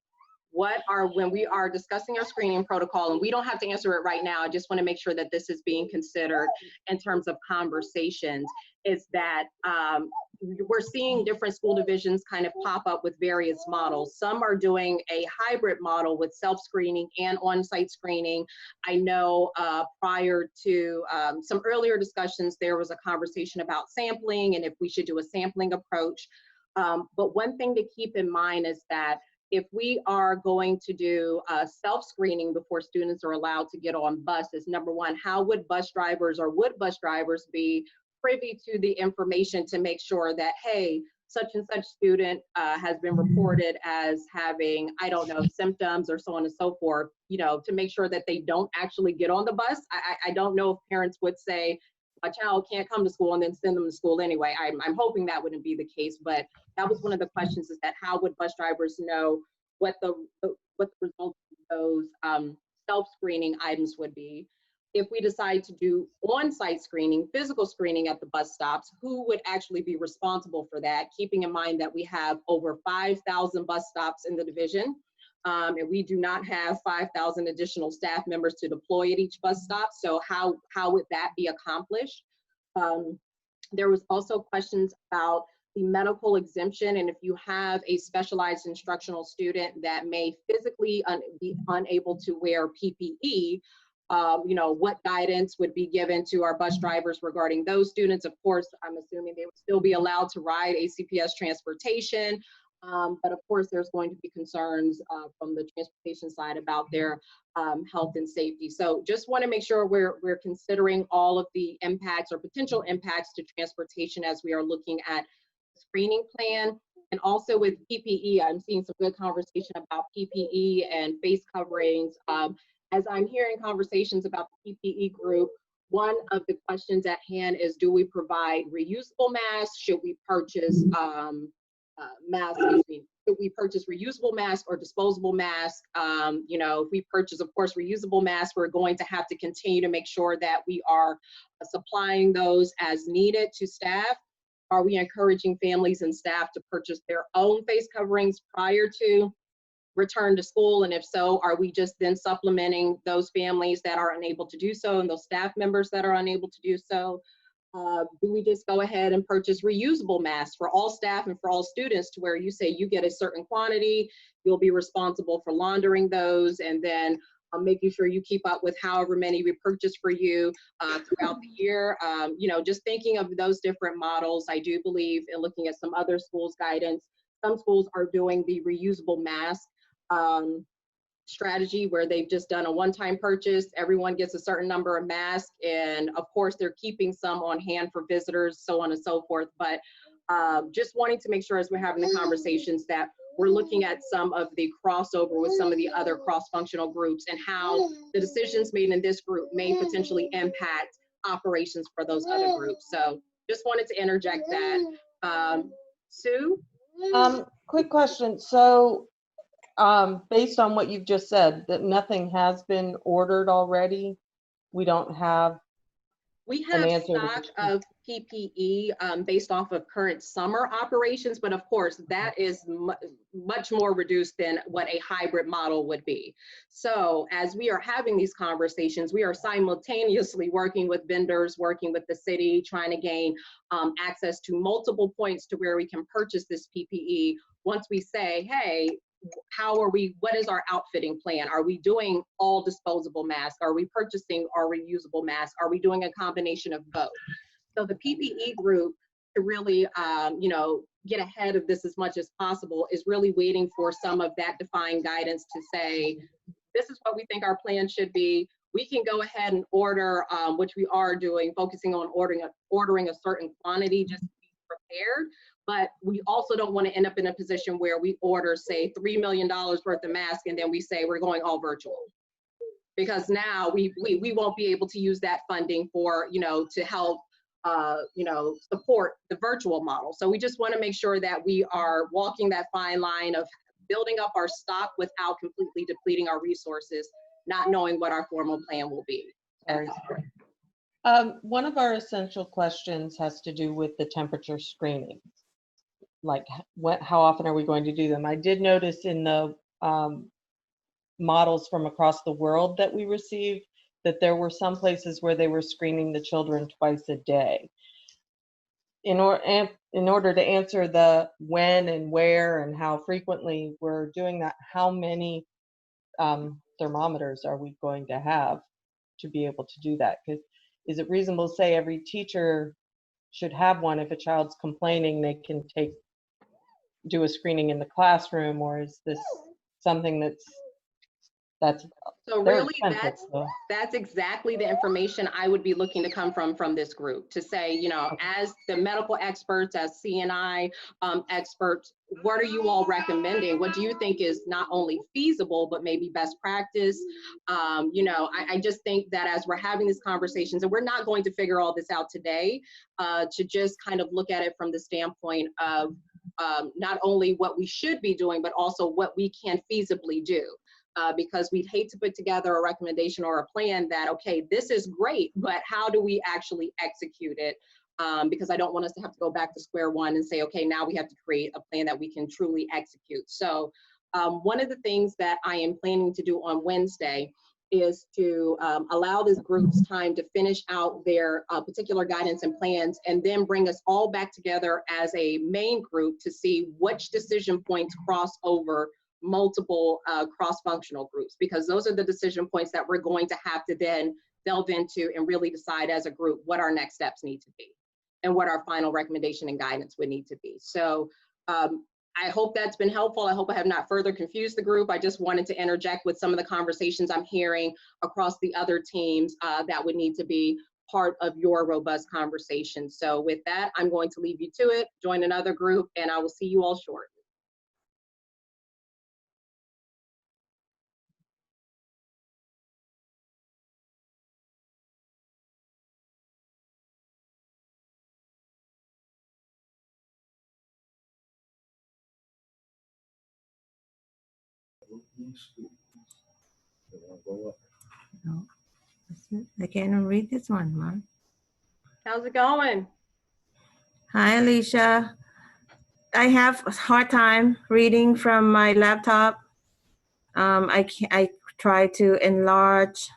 When we are discussing our screening protocol, and we don't have to answer it right now, I just want to make sure that this is being considered in terms of conversations, is that we're seeing different school divisions kind of pop up with various models. Some are doing a hybrid model with self-screening and on-site screening. I know prior to some earlier discussions, there was a conversation about sampling and if we should do a sampling approach. But one thing to keep in mind is that if we are going to do self-screening before students are allowed to get on buses, number one, how would bus drivers be privy to the information to make sure that, hey, such and such student has been reported as having, I don't know, symptoms or so on and so forth, to make sure that they don't actually get on the bus. I don't know if parents would say, my child can't come to school and then send them to school anyway. I'm hoping that wouldn't be the case, but that was one of the questions, is that how would bus drivers know what the results of those self-screening items would be? If we decide to do on-site screening, physical screening at the bus stops, who would actually be responsible for that? Keeping in mind that we have over 5,000 bus stops in the division, and we do not have 5,000 additional staff members to deploy at each bus stop. So how would that be accomplished? There was also questions about the medical exemption, and if you have a specialized instructional student that may physically be unable to wear PPE, you know, what guidance would be given to our bus drivers regarding those students. Of course, I'm assuming they would still be allowed to ride ACPS transportation, but of course, there's going to be concerns from the transportation side about their health and safety. So just want to make sure we're considering all of the impacts or potential impacts to transportation as we are looking at the screening plan. And also with PPE, I'm seeing some good conversation about PPE and face coverings. As I'm hearing conversations about the PPE group, one of the questions at hand is, do we provide reusable masks? Should we purchase masks? Should we purchase reusable masks or disposable masks? You know, if we purchase, of course, reusable masks, we're going to have to continue to make sure that we are supplying those as needed to staff. Are we encouraging families and staff to purchase their own face coverings prior to return to school? And if so, are we just then supplementing those families that are unable to do so and those staff members that are unable to do so? Do we just go ahead and purchase reusable masks for all staff and for all students, to where you say you get a certain quantity, you'll be responsible for laundering those, and then making sure you keep up with however many we purchase for you throughout the year? You know, just thinking of those different models. I do believe in looking at some other schools' guidance. Some schools are doing the reusable mask strategy, where they've just done a one-time purchase. Everyone gets a certain number of masks, and of course they're keeping some on hand for visitors, so on and so forth. But just wanting to make sure as we're having the conversations that we're looking at some of the crossover with some of the other cross-functional groups, and how the decisions made in this group may potentially impact operations for those other groups. So just wanted to interject that. Sue? Quick question. So based on what you've just said, that nothing has been ordered already? We don't have We have stock of PPE based off of current summer operations, but of course that is much more reduced than what a hybrid model would be. So as we are having these conversations, we are simultaneously working with vendors, working with the city, trying to gain access to multiple points to where we can purchase this PPE. Once we say, hey, what is our outfitting plan? Are we doing all disposable masks? Are we purchasing our reusable masks? Are we doing a combination of both? So the PPE group, to really, you know, get ahead of this as much as possible, is really waiting for some of that defined guidance to say, this is what we think our plan should be. We can go ahead and order, which we are doing, focusing on ordering a certain quantity just to be prepared. But we also don't want to end up in a position where we order, say, $3 million worth of masks, and then we say we're going all virtual. Because now we won't be able to use that funding for, you know, to help, you know, support the virtual model. So we just want to make sure that we are walking that fine line of building up our stock without completely depleting our resources, not knowing what our formal plan will be. One of our essential questions has to do with the temperature screening. Like, how often are we going to do them? I did notice in the models from across the world that we received that there were some places where they were screening the children twice a day. In order to answer the when and where and how frequently we're doing that, how many thermometers are we going to have to be able to do that? Because is it reasonable to say every teacher should have one? If a child's complaining, they can do a screening in the classroom, or is this something that's so really that's exactly the information I would be looking to come from this group, to say, you know, as the medical experts, as CNI experts, what are you all recommending? What do you think is not only feasible, but maybe best practice? You know, I just think that as we're having these conversations, and we're not going to figure all this out today, to just kind of look at it from the standpoint of not only what we should be doing, but also what we can feasibly do. Because we'd hate to put together a recommendation or a plan that, okay, this is great, but how do we actually execute it? Because I don't want us to have to go back to square one and say, okay, now we have to create a plan that we can truly execute. So one of the things that I am planning to do on Wednesday is to allow these groups time to finish out their particular guidance and plans, and then bring us all back together as a main group to see which decision points cross over multiple cross-functional groups, because those are the decision points that we're going to have to then delve into and really decide as a group what our next steps need to be and what our final recommendation and guidance would need to be. So I hope that's been helpful. I hope I have not further confused the group. I just wanted to interject with some of the conversations I'm hearing across the other teams that would need to be part of your robust conversation. So with that, I'm going to leave you to it, join another group, and I will see you all shortly. No, I can't read this one, Mom. How's it going? Hi, Alicia. I have a hard time reading from my laptop. I try to enlarge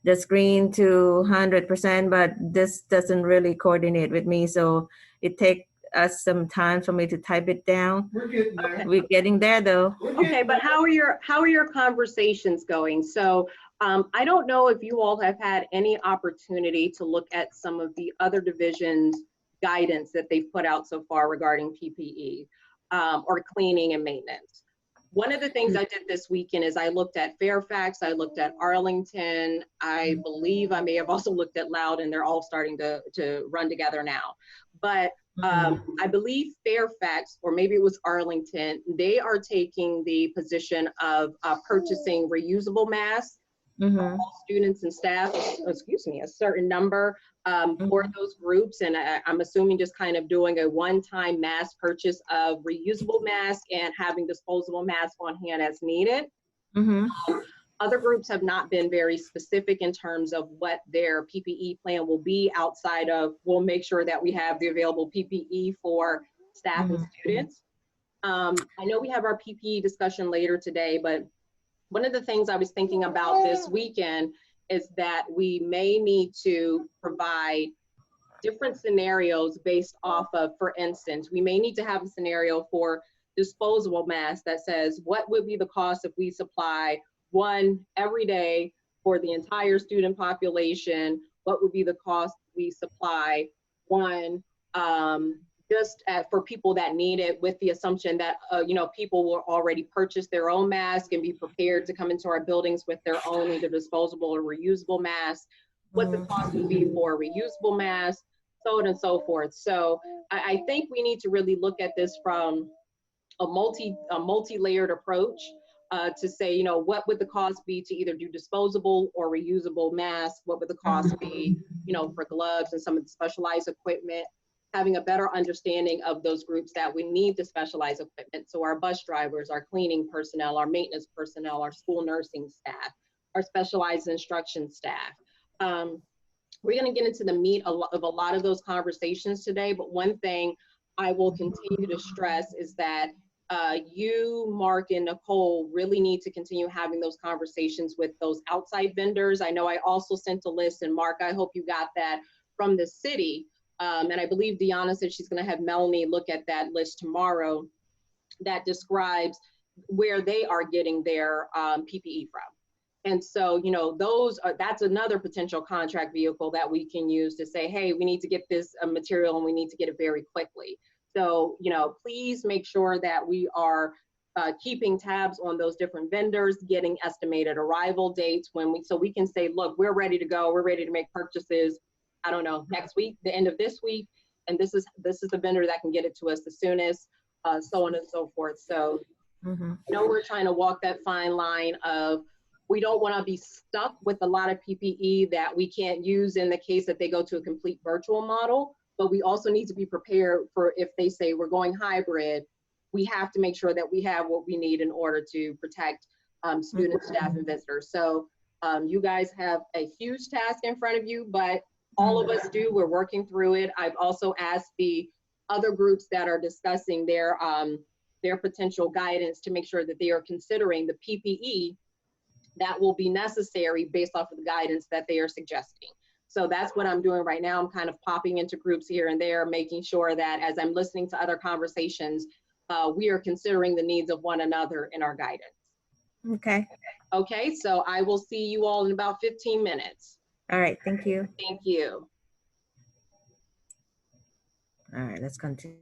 the screen to 100%, but this doesn't really coordinate with me. So it takes us some time for me to type it down. We're getting there. We're getting there though. Okay, but how are your conversations going? So I don't know if you all have had any opportunity to look at some of the other divisions' guidance that they've put out so far regarding PPE or cleaning and maintenance. One of the things I did this weekend is I looked at Fairfax, I looked at Arlington, I believe I may have also looked at Loud, and they're all starting to run together now. But I believe Fairfax, or maybe it was Arlington, they are taking the position of purchasing reusable masks for all students and staff, excuse me, a certain number for those groups. And I'm assuming just kind of doing a one-time mass purchase of reusable masks and having disposable masks on hand as needed. Other groups have not been very specific in terms of what their PPE plan will be outside of, we'll make sure that we have the available PPE for staff and students. I know we have our PPE discussion later today, but one of the things I was thinking about this weekend is that we may need to provide different scenarios based off of, for instance, we may need to have a scenario for disposable masks that says, what would be the cost if we supply one every day for the entire student population? What would be the cost we supply one for people that need it, with the assumption that people will already purchase their own mask and be prepared to come into our buildings with their own either disposable or reusable masks, what the cost would be for reusable masks, so on and so forth. So I think we need to really look at this from a multi-layered approach to say, what would the cost be to either do disposable or reusable masks? What would the cost be, for gloves and some of the specialized equipment? Having a better understanding of those groups that we need the specialized equipment. So our bus drivers, our cleaning personnel, our maintenance personnel, our school nursing staff, our specialized instruction staff. We're gonna get into the meat of a lot of those conversations today, but one thing I will continue to stress is that you, Mark, and Nicole really need to continue having those conversations with those outside vendors. I know I also sent a list, and Mark, I hope you got that from the city. And I believe Deanna said she's going to have Melanie look at that list tomorrow that describes where they are getting their PPE from. And so, that's another potential contract vehicle that we can use to say, hey, we need to get this material and we need to get it very quickly. So, please make sure that we are keeping tabs on those different vendors, getting estimated arrival dates so we can say, look, we're ready to go. We're ready to make purchases. I don't know, next week, the end of this week, and this is the vendor that can get it to us the soonest, so on and so forth. So, we're trying to walk that fine line of, we don't want to be stuck with a lot of PPE that we can't use in the case that they go to a complete virtual model, but we also need to be prepared for if they say we're going hybrid, we have to make sure that we have what we need in order to protect students, staff, and visitors. So you guys have a huge task in front of you, but all of us do. We're working through it. I've also asked the other groups that are discussing their potential guidance to make sure that they are considering the PPE that will be necessary based off of the guidance that they are suggesting. So that's what I'm doing right now. I'm kind of popping into groups here and there, making sure that as I'm listening to other conversations, we are considering the needs of one another in our guidance. Okay. Okay, so I will see you all in about 15 minutes. All right. Thank you. Thank you. All right. Let's continue.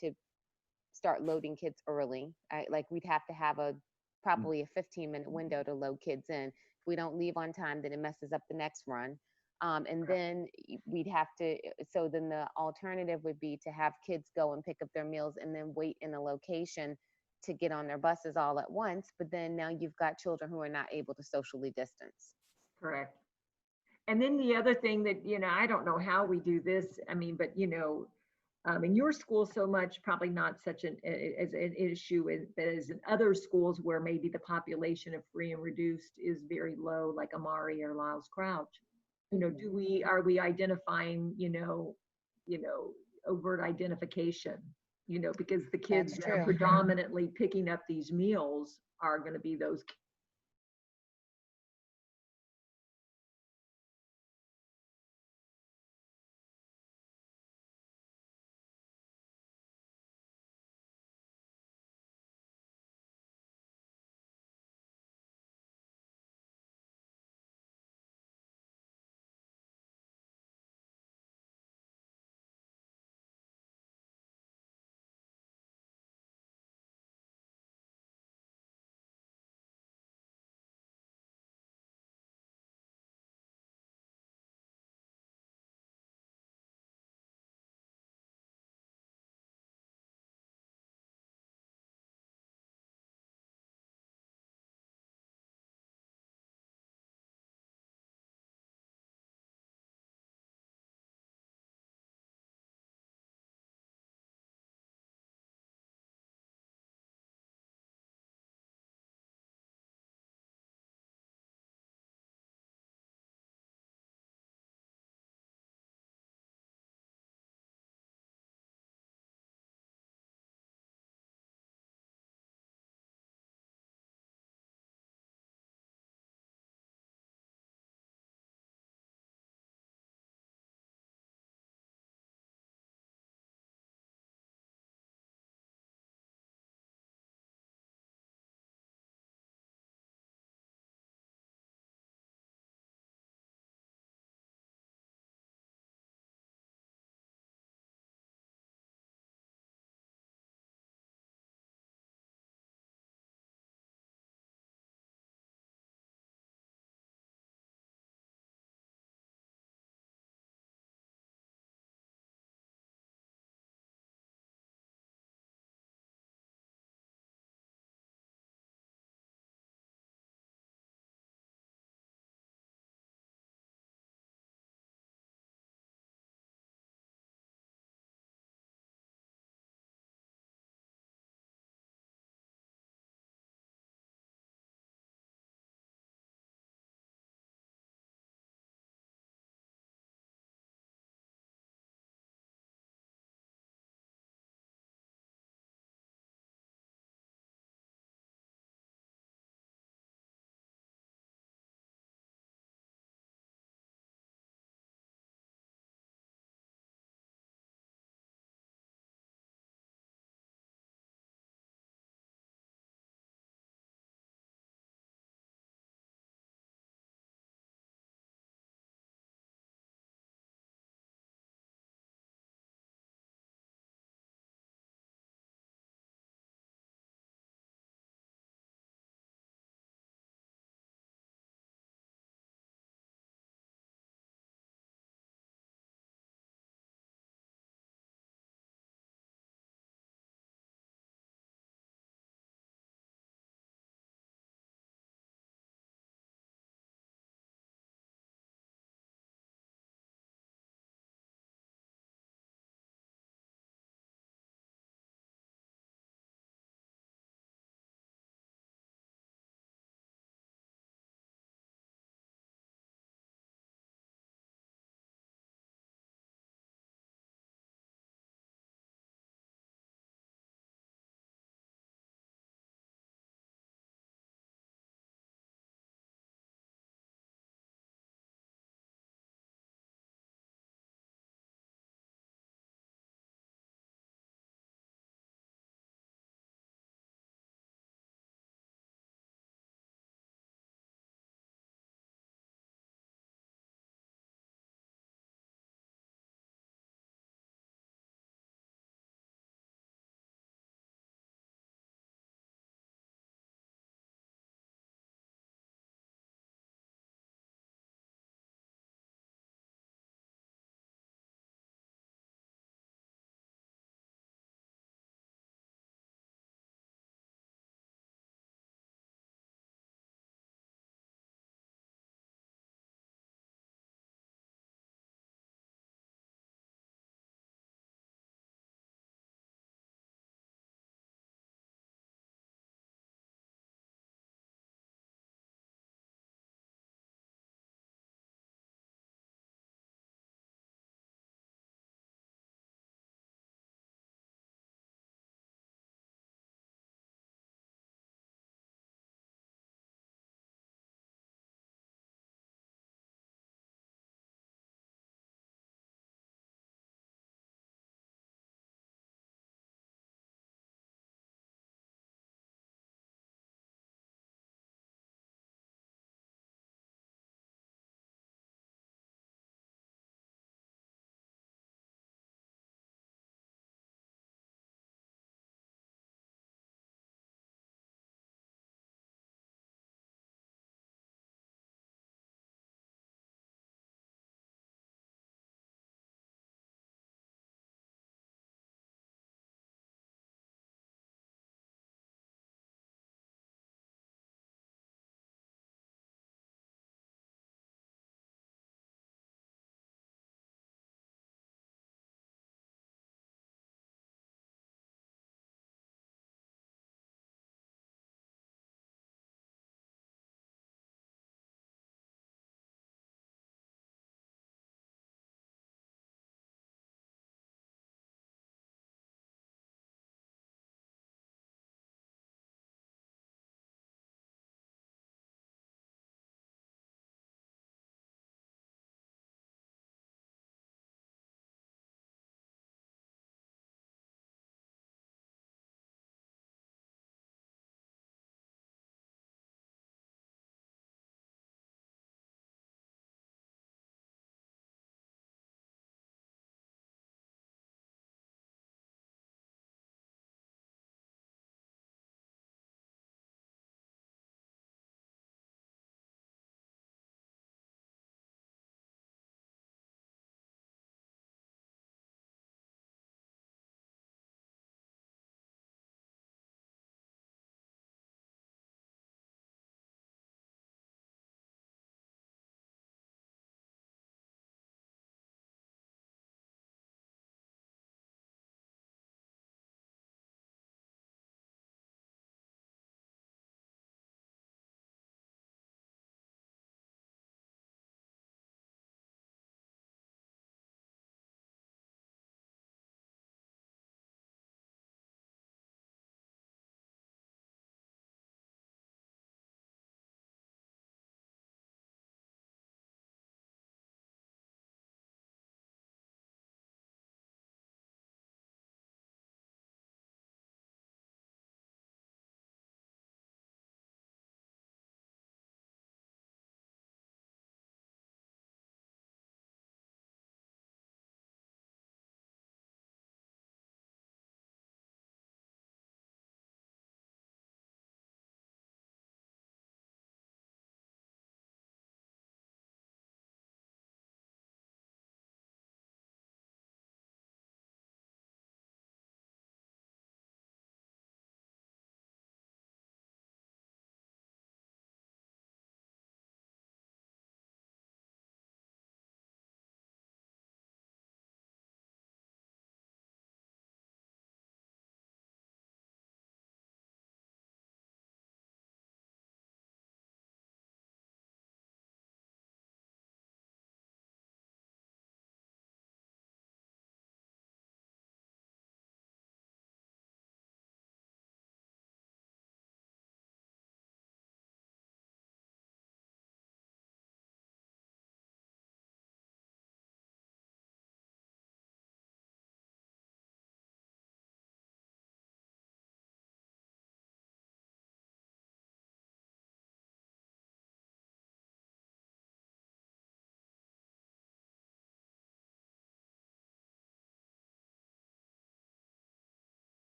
To start loading kids early. Like we'd have to have probably a 15-minute window to load kids in. If we don't leave on time, then it messes up the next run. And then we'd have to, so then the alternative would be to have kids go and pick up their meals and then wait in a location to get on their buses all at once. But then now you've got children who are not able to socially distance. Correct. And then the other thing that, I don't know how we do this. I mean, but in your school so much, probably not such an issue as in other schools where maybe the population of free and reduced is very low, like Amari or Lyles Crouch. Are we identifying, overt identification, because the kids that are predominantly picking up these meals are going to be those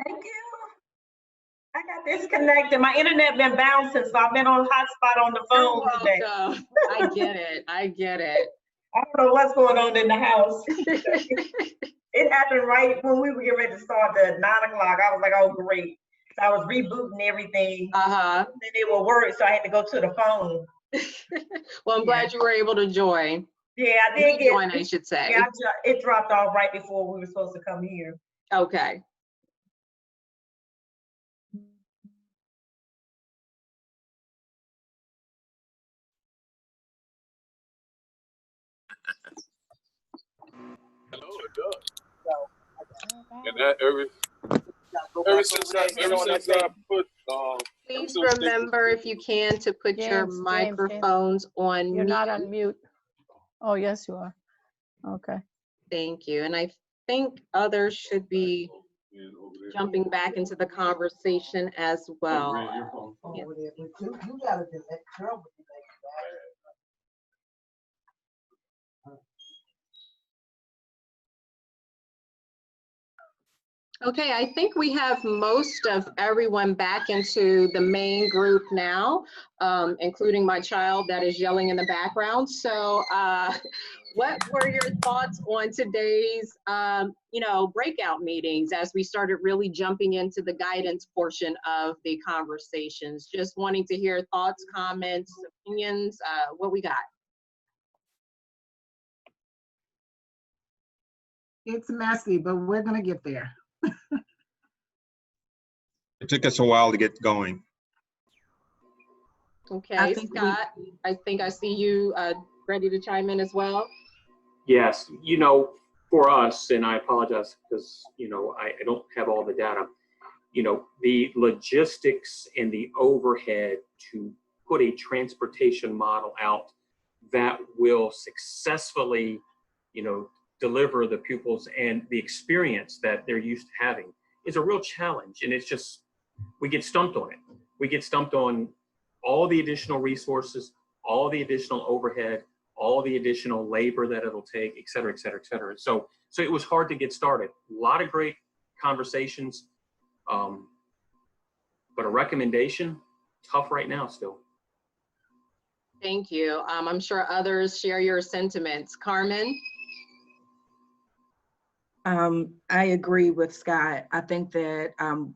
Thank you. I got disconnected. My internet been bouncing, so I've been on hotspot on the phone today. Welcome. I get it. I get it. I don't know what's going on in the house. It happened right when we were getting ready to start the 9 o'clock. I was like, oh, great. So I was rebooting everything. And they were worried, so I had to go to the phone. Well, I'm glad you were able to join. Yeah, I did get join, I should say. Yeah, it dropped off right before we were supposed to come here. Okay. Hello, it does. And that ever since I put Please remember, if you can, to put your James, microphones on You're mute. not on mute. Oh, yes, you are. Okay. Thank you. And I think others should be jumping back into the conversation as well. Yeah. You gotta do that. Girl, Okay, I think we have most of everyone back into the main group now, including my child that is yelling in the background. So what were your thoughts on today's, breakout meetings as we started really jumping into the guidance portion of the conversations? Just wanting to hear thoughts, comments, opinions, what we got. It's messy, but we're gonna get there. It took us a while to get going. Okay, Scott, I think I see you ready to chime in as well. Yes, for us, and I apologize because, I don't have all the data, the logistics and the overhead to put a transportation model out that will successfully, deliver the pupils and the experience that they're used to having is a real challenge. And it's just, we get stumped on it. We get stumped on all the additional resources, all the additional overhead, all the additional labor that it'll take, et cetera, et cetera, et cetera. So it was hard to get started. A lot of great conversations, but a recommendation, tough right now still. Thank you. I'm sure others share your sentiments. Carmen? I agree with Scott. I think that on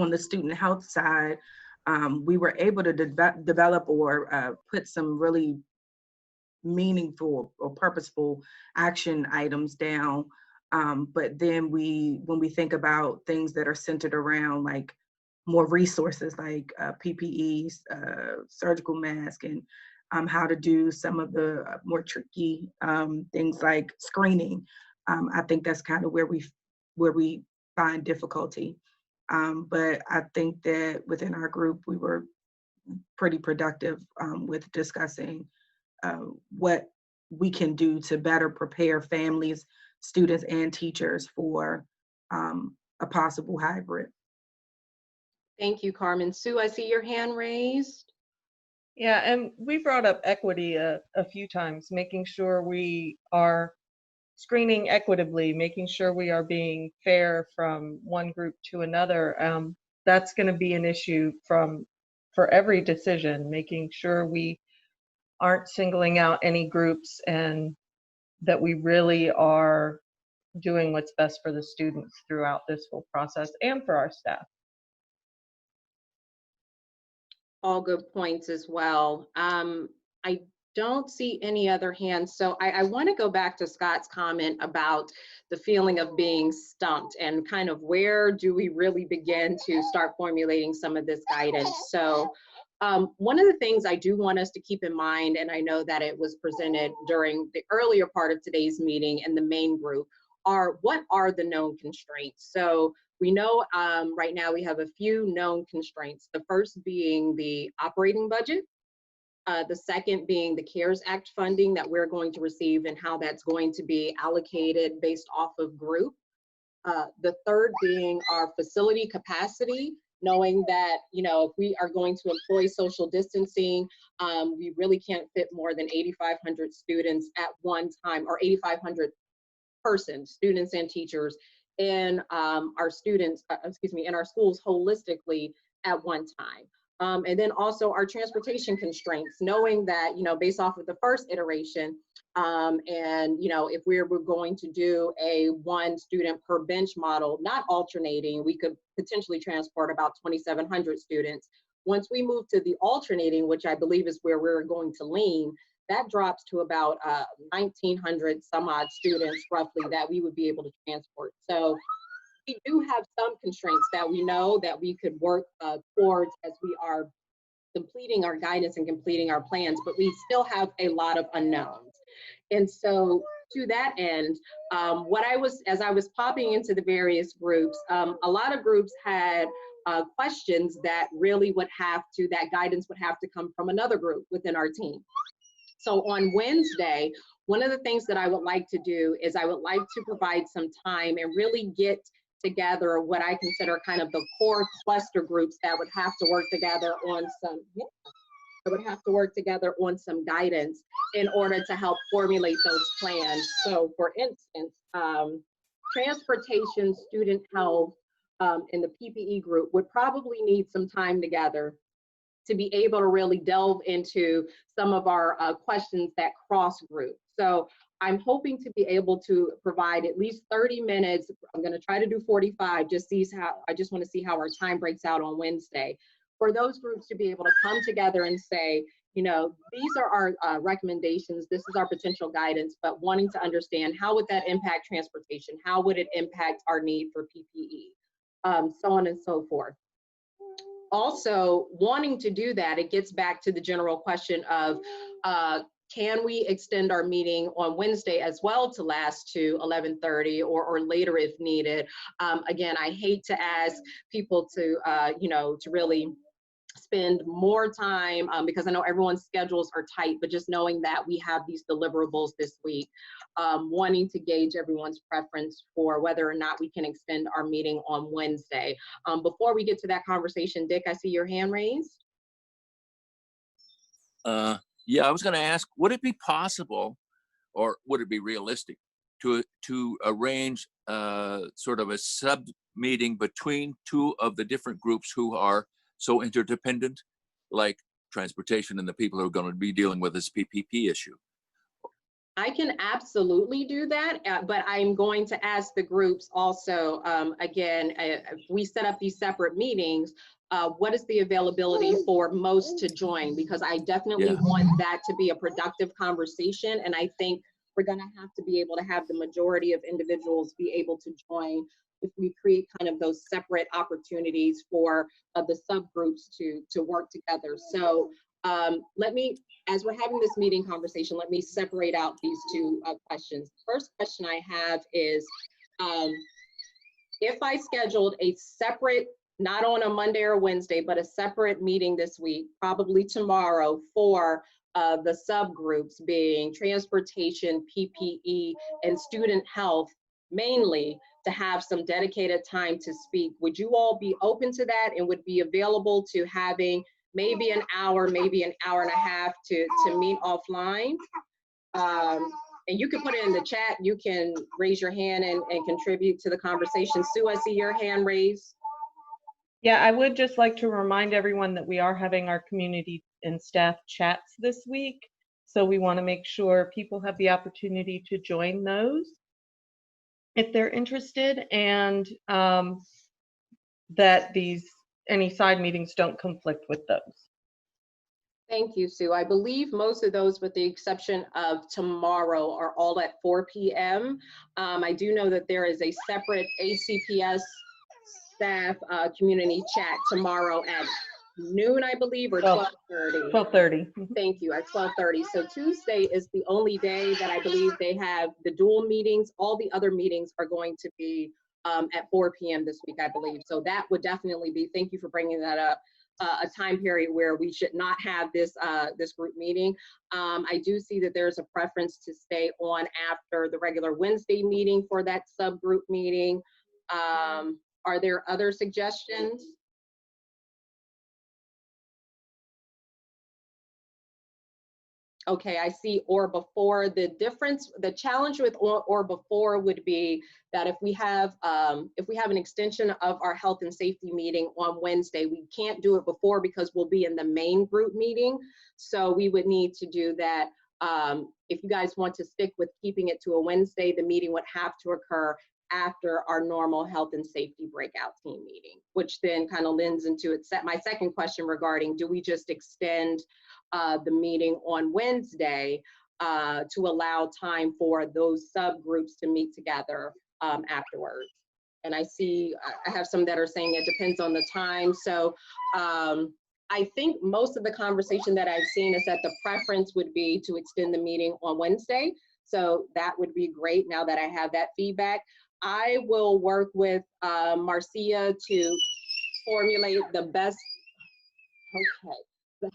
the student health side, we were able to develop or put some really meaningful or purposeful action items down. But then when we think about things that are centered around like more resources like PPEs, surgical mask, and how to do some of the more tricky things like screening, I think that's kind of where we find difficulty. But I think that within our group, we were pretty productive with discussing what we can do to better prepare families, students, and teachers for a possible hybrid. Thank you, Carmen. Sue, I see your hand raised. Yeah, and we brought up equity a few times, making sure we are screening equitably, making sure we are being fair from one group to another. That's going to be an issue for every decision, making sure we aren't singling out any groups and that we really are doing what's best for the students throughout this whole process and for our staff. All good points as well. I don't see any other hands. So I want to go back to Scott's comment about the feeling of being stumped and kind of where do we really begin to start formulating some of this guidance. So one of the things I do want us to keep in mind, and I know that it was presented during the earlier part of today's meeting in the main group, are what are the known constraints. So we know right now we have a few known constraints. The first being the operating budget. The second being the CARES Act funding that we're going to receive and how that's going to be allocated based off of group. The third being our facility capacity, knowing that, if we are going to employ social distancing, we really can't fit more than 8,500 students at one time, or 8,500 persons, students and teachers in our students, in our schools holistically at one time. And then also our transportation constraints, knowing that, based off of the first iteration, and, if we were going to do a 1 student per bench model, not alternating, we could potentially transport about 2,700 students. Once we move to the alternating, which I believe is where we're going to lean, that drops to about 1,900 some odd students roughly that we would be able to transport. So we do have some constraints that we know that we could work towards as we are completing our guidance and completing our plans, but we still have a lot of unknowns. And so to that end, as I was popping into the various groups, a lot of groups had questions that really that guidance would have to come from another group within our team. So on Wednesday, one of the things that I would like to do is I would like to provide some time and really get together what I consider kind of the core cluster groups that would have to work together on some guidance in order to help formulate those plans. So for instance, transportation, student health, and the PPE group would probably need some time together to be able to really delve into some of our questions that cross group. So I'm hoping to be able to provide at least 30 minutes. I'm gonna try to do 45, I just wanna see how our time breaks out on Wednesday. For those groups to be able to come together and say, these are our recommendations, this is our potential guidance, but wanting to understand how would that impact transportation? How would it impact our need for PPE? So on and so forth. Also, wanting to do that, it gets back to the general question of, can we extend our meeting on Wednesday as well to last to 11:30 or later if needed? Again, I hate to ask people to, to really spend more time because I know everyone's schedules are tight, but just knowing that we have these deliverables this week, wanting to gauge everyone's preference for whether or not we can extend our meeting on Wednesday. Before we get to that conversation, Dick, I see your hand raised. Yeah, I was going to ask, would it be possible, or would it be realistic to arrange sort of a sub meeting between 2 of the different groups who are so interdependent, like transportation and the people who are going to be dealing with this PPP issue? I can absolutely do that, but I'm going to ask the groups also, again, if we set up these separate meetings, what is the availability for most to join? Because I definitely want that to be a productive conversation, and I think we're gonna have to be able to have the majority of individuals be able to join if we create kind of those separate opportunities for the subgroups to work together. So as we're having this meeting conversation, let me separate out these 2 questions. First question I have is, if I scheduled a separate, not on a Monday or Wednesday, but a separate meeting this week, probably tomorrow, for the subgroups being transportation, PPE, and student health, mainly to have some dedicated time to speak, would you all be open to that and would be available to having maybe an hour, maybe an hour and a half to meet offline? And you can put it in the chat. You can raise your hand and contribute to the conversation. Sue, I see your hand raised. Yeah, I would just like to remind everyone that we are having our community and staff chats this week. So we want to make sure people have the opportunity to join those if they're interested, and that any side meetings don't conflict with those. Thank you, Sue. I believe most of those, with the exception of tomorrow, are all at 4 p.m. I do know that there is a separate ACPS staff community chat tomorrow at noon, I believe, or 12:30. 12:30. Thank you, at 12:30. So Tuesday is the only day that I believe they have the dual meetings. All the other meetings are going to be at 4 p.m. this week, I believe. So that would definitely be, thank you for bringing that up, a time period where we should not have this this group meeting. I do see that there's a preference to stay on after the regular Wednesday meeting for that subgroup meeting. Are there other suggestions? Okay, I see or before. The difference, the challenge with or before would be that if we have an extension of our health and safety meeting on Wednesday, we can't do it before because we'll be in the main group meeting. So we would need to do that. If you guys want to stick with keeping it to a Wednesday, the meeting would have to occur after our normal health and safety breakout team meeting, which then kind of lends into it. My second question regarding, do we just extend the meeting on Wednesday to allow time for those subgroups to meet together afterwards? And I see, I have some that are saying it depends on the time. So I think most of the conversation that I've seen is that the preference would be to extend the meeting on Wednesday. So that would be great now that I have that feedback. I will work with Marcia to formulate the best,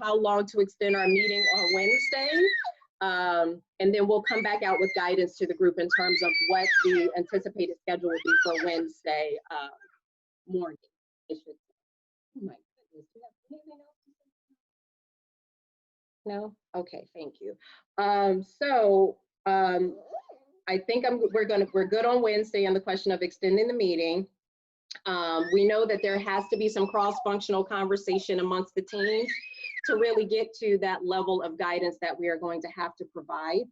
how long to extend our meeting on Wednesday. And then we'll come back out with guidance to the group in terms of what the anticipated schedule would be for Wednesday morning. Oh my goodness, do you have anything else to say? No? Okay, thank you. I think we're good on Wednesday on the question of extending the meeting. We know that there has to be some cross-functional conversation amongst the teams to really get to that level of guidance that we are going to have to provide.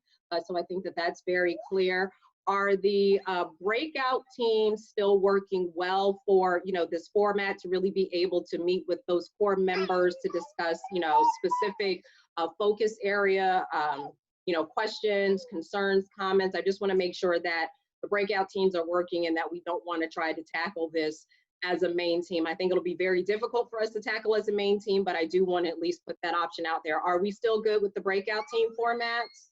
So I think that that's very clear. Are the breakout teams still working well for, this format to really be able to meet with those core members to discuss, specific focus area, questions, concerns, comments? I just want to make sure that the breakout teams are working and that we don't want to try to tackle this as a main team. I think it'll be very difficult for us to tackle as a main team, but I do want to at least put that option out there. Are we still good with the breakout team formats?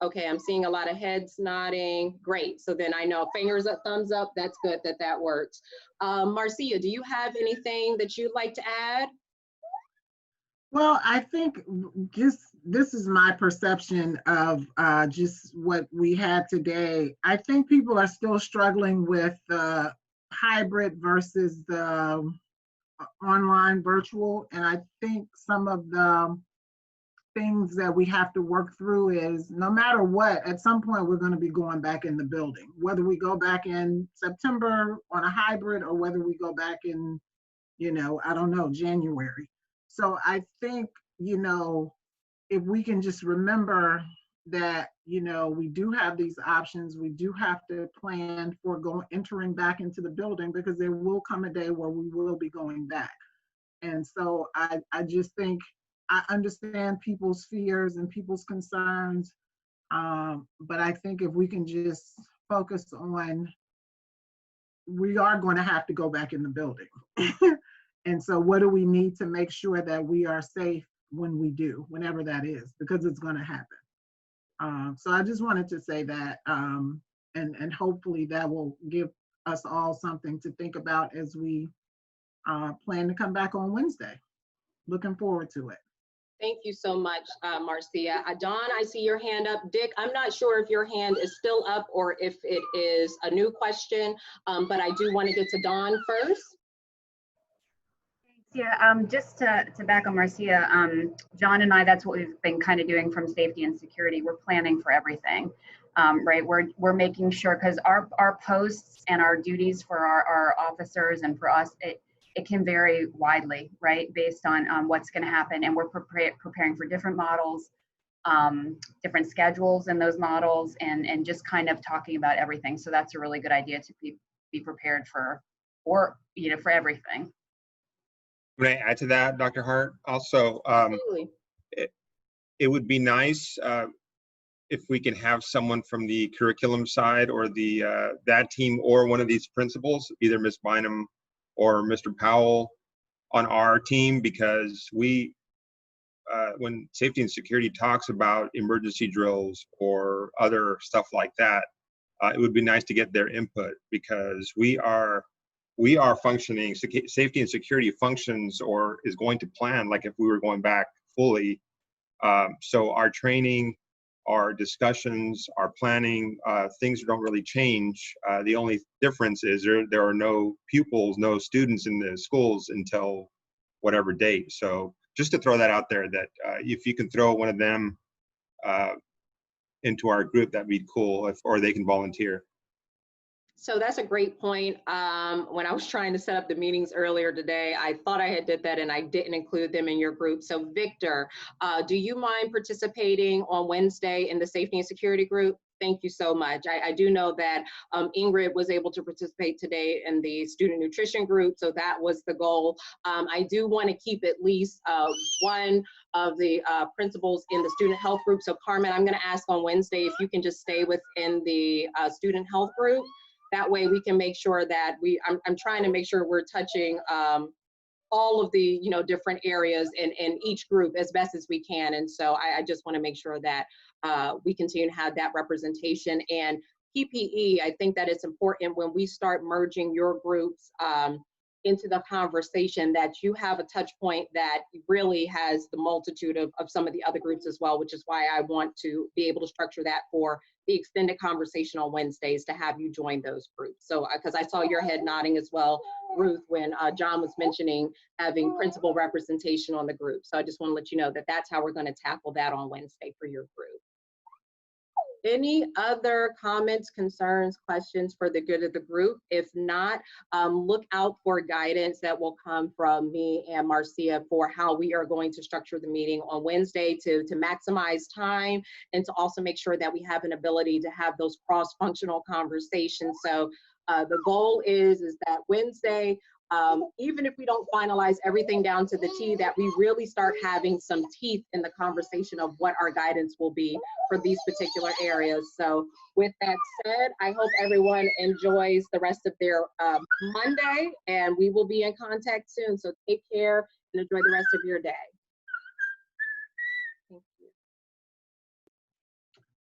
Okay, I'm seeing a lot of heads nodding. Great. So then I know fingers up, thumbs up. That's good that works. Marcia, do you have anything that you'd like to add? Well, I think this is my perception of just what we had today. I think people are still struggling with the hybrid versus the online virtual. And I think some of the things that we have to work through is no matter what, at some point we're going to be going back in the building, whether we go back in September on a hybrid or whether we go back in, I don't know, January. So I think, if we can just remember that, we do have these options, we do have to plan for entering back into the building because there will come a day where we will be going back. And so I just think I understand people's fears and people's concerns, but I think if we can just focus on, we are going to have to go back in the building. And so what do we need to make sure that we are safe when we do, whenever that is, because it's going to happen. So I just wanted to say that, and hopefully that will give us all something to think about as we plan to come back on Wednesday. Looking forward to it. Thank you so much, Marcia. Dawn, I see your hand up. Dick, I'm not sure if your hand is still up or if it is a new question, but I do want to get to Dawn first. Yeah, just to back on Marcia, John and I, that's what we've been kind of doing from safety and security. We're planning for everything, right? We're making sure, because our posts and our duties for our officers and for us, it can vary widely, right? Based on what's going to happen. And we're preparing for different models, different schedules in those models, and just kind of talking about everything. So that's a really good idea to be prepared for everything. Can I add to that, Dr. Hart? Also, it would be nice if we can have someone from the curriculum side or that team or one of these principals, either Ms. Bynum or Mr. Powell, on our team, because when safety and security talks about emergency drills or other stuff like that, it would be nice to get their input, because we are functioning, safety and security functions or is going to plan like if we were going back fully. So our training, our discussions, our planning, things don't really change. The only difference is there are no pupils, no students in the schools until whatever date. So just to throw that out there, that if you can throw one of them into our group, that'd be cool, or they can volunteer. So that's a great point. When I was trying to set up the meetings earlier today, I thought I had did that and I didn't include them in your group. So Victor, do you mind participating on Wednesday in the safety and security group? Thank you so much. I do know that Ingrid was able to participate today in the student nutrition group, so that was the goal. I do want to keep at least one of the principals in the student health group. So Carmen, I'm going to ask on Wednesday if you can just stay within the student health group. That way we can make sure that I'm trying to make sure we're touching all of the different areas in each group as best as we can. And so I just want to make sure that we continue to have that representation. And PPE, I think that it's important when we start merging your groups into the conversation that you have a touch point that really has the multitude of some of the other groups as well, which is why I want to be able to structure that for the extended conversation on Wednesdays to have you join those groups. So, because I saw your head nodding as well, Ruth, when John was mentioning having principal representation on the group. So I just want to let you know that that's how we're going to tackle that on Wednesday for your group. Any other comments, concerns, questions for the good of the group? If not, look out for guidance that will come from me and Marcia for how we are going to structure the meeting on Wednesday to maximize time and to also make sure that we have an ability to have those cross-functional conversations. So the goal is that Wednesday, even if we don't finalize everything down to the T, that we really start having some teeth in the conversation of what our guidance will be for these particular areas. So with that said, I hope everyone enjoys the rest of their Monday, and we will be in contact soon. So take care and enjoy the rest of your day.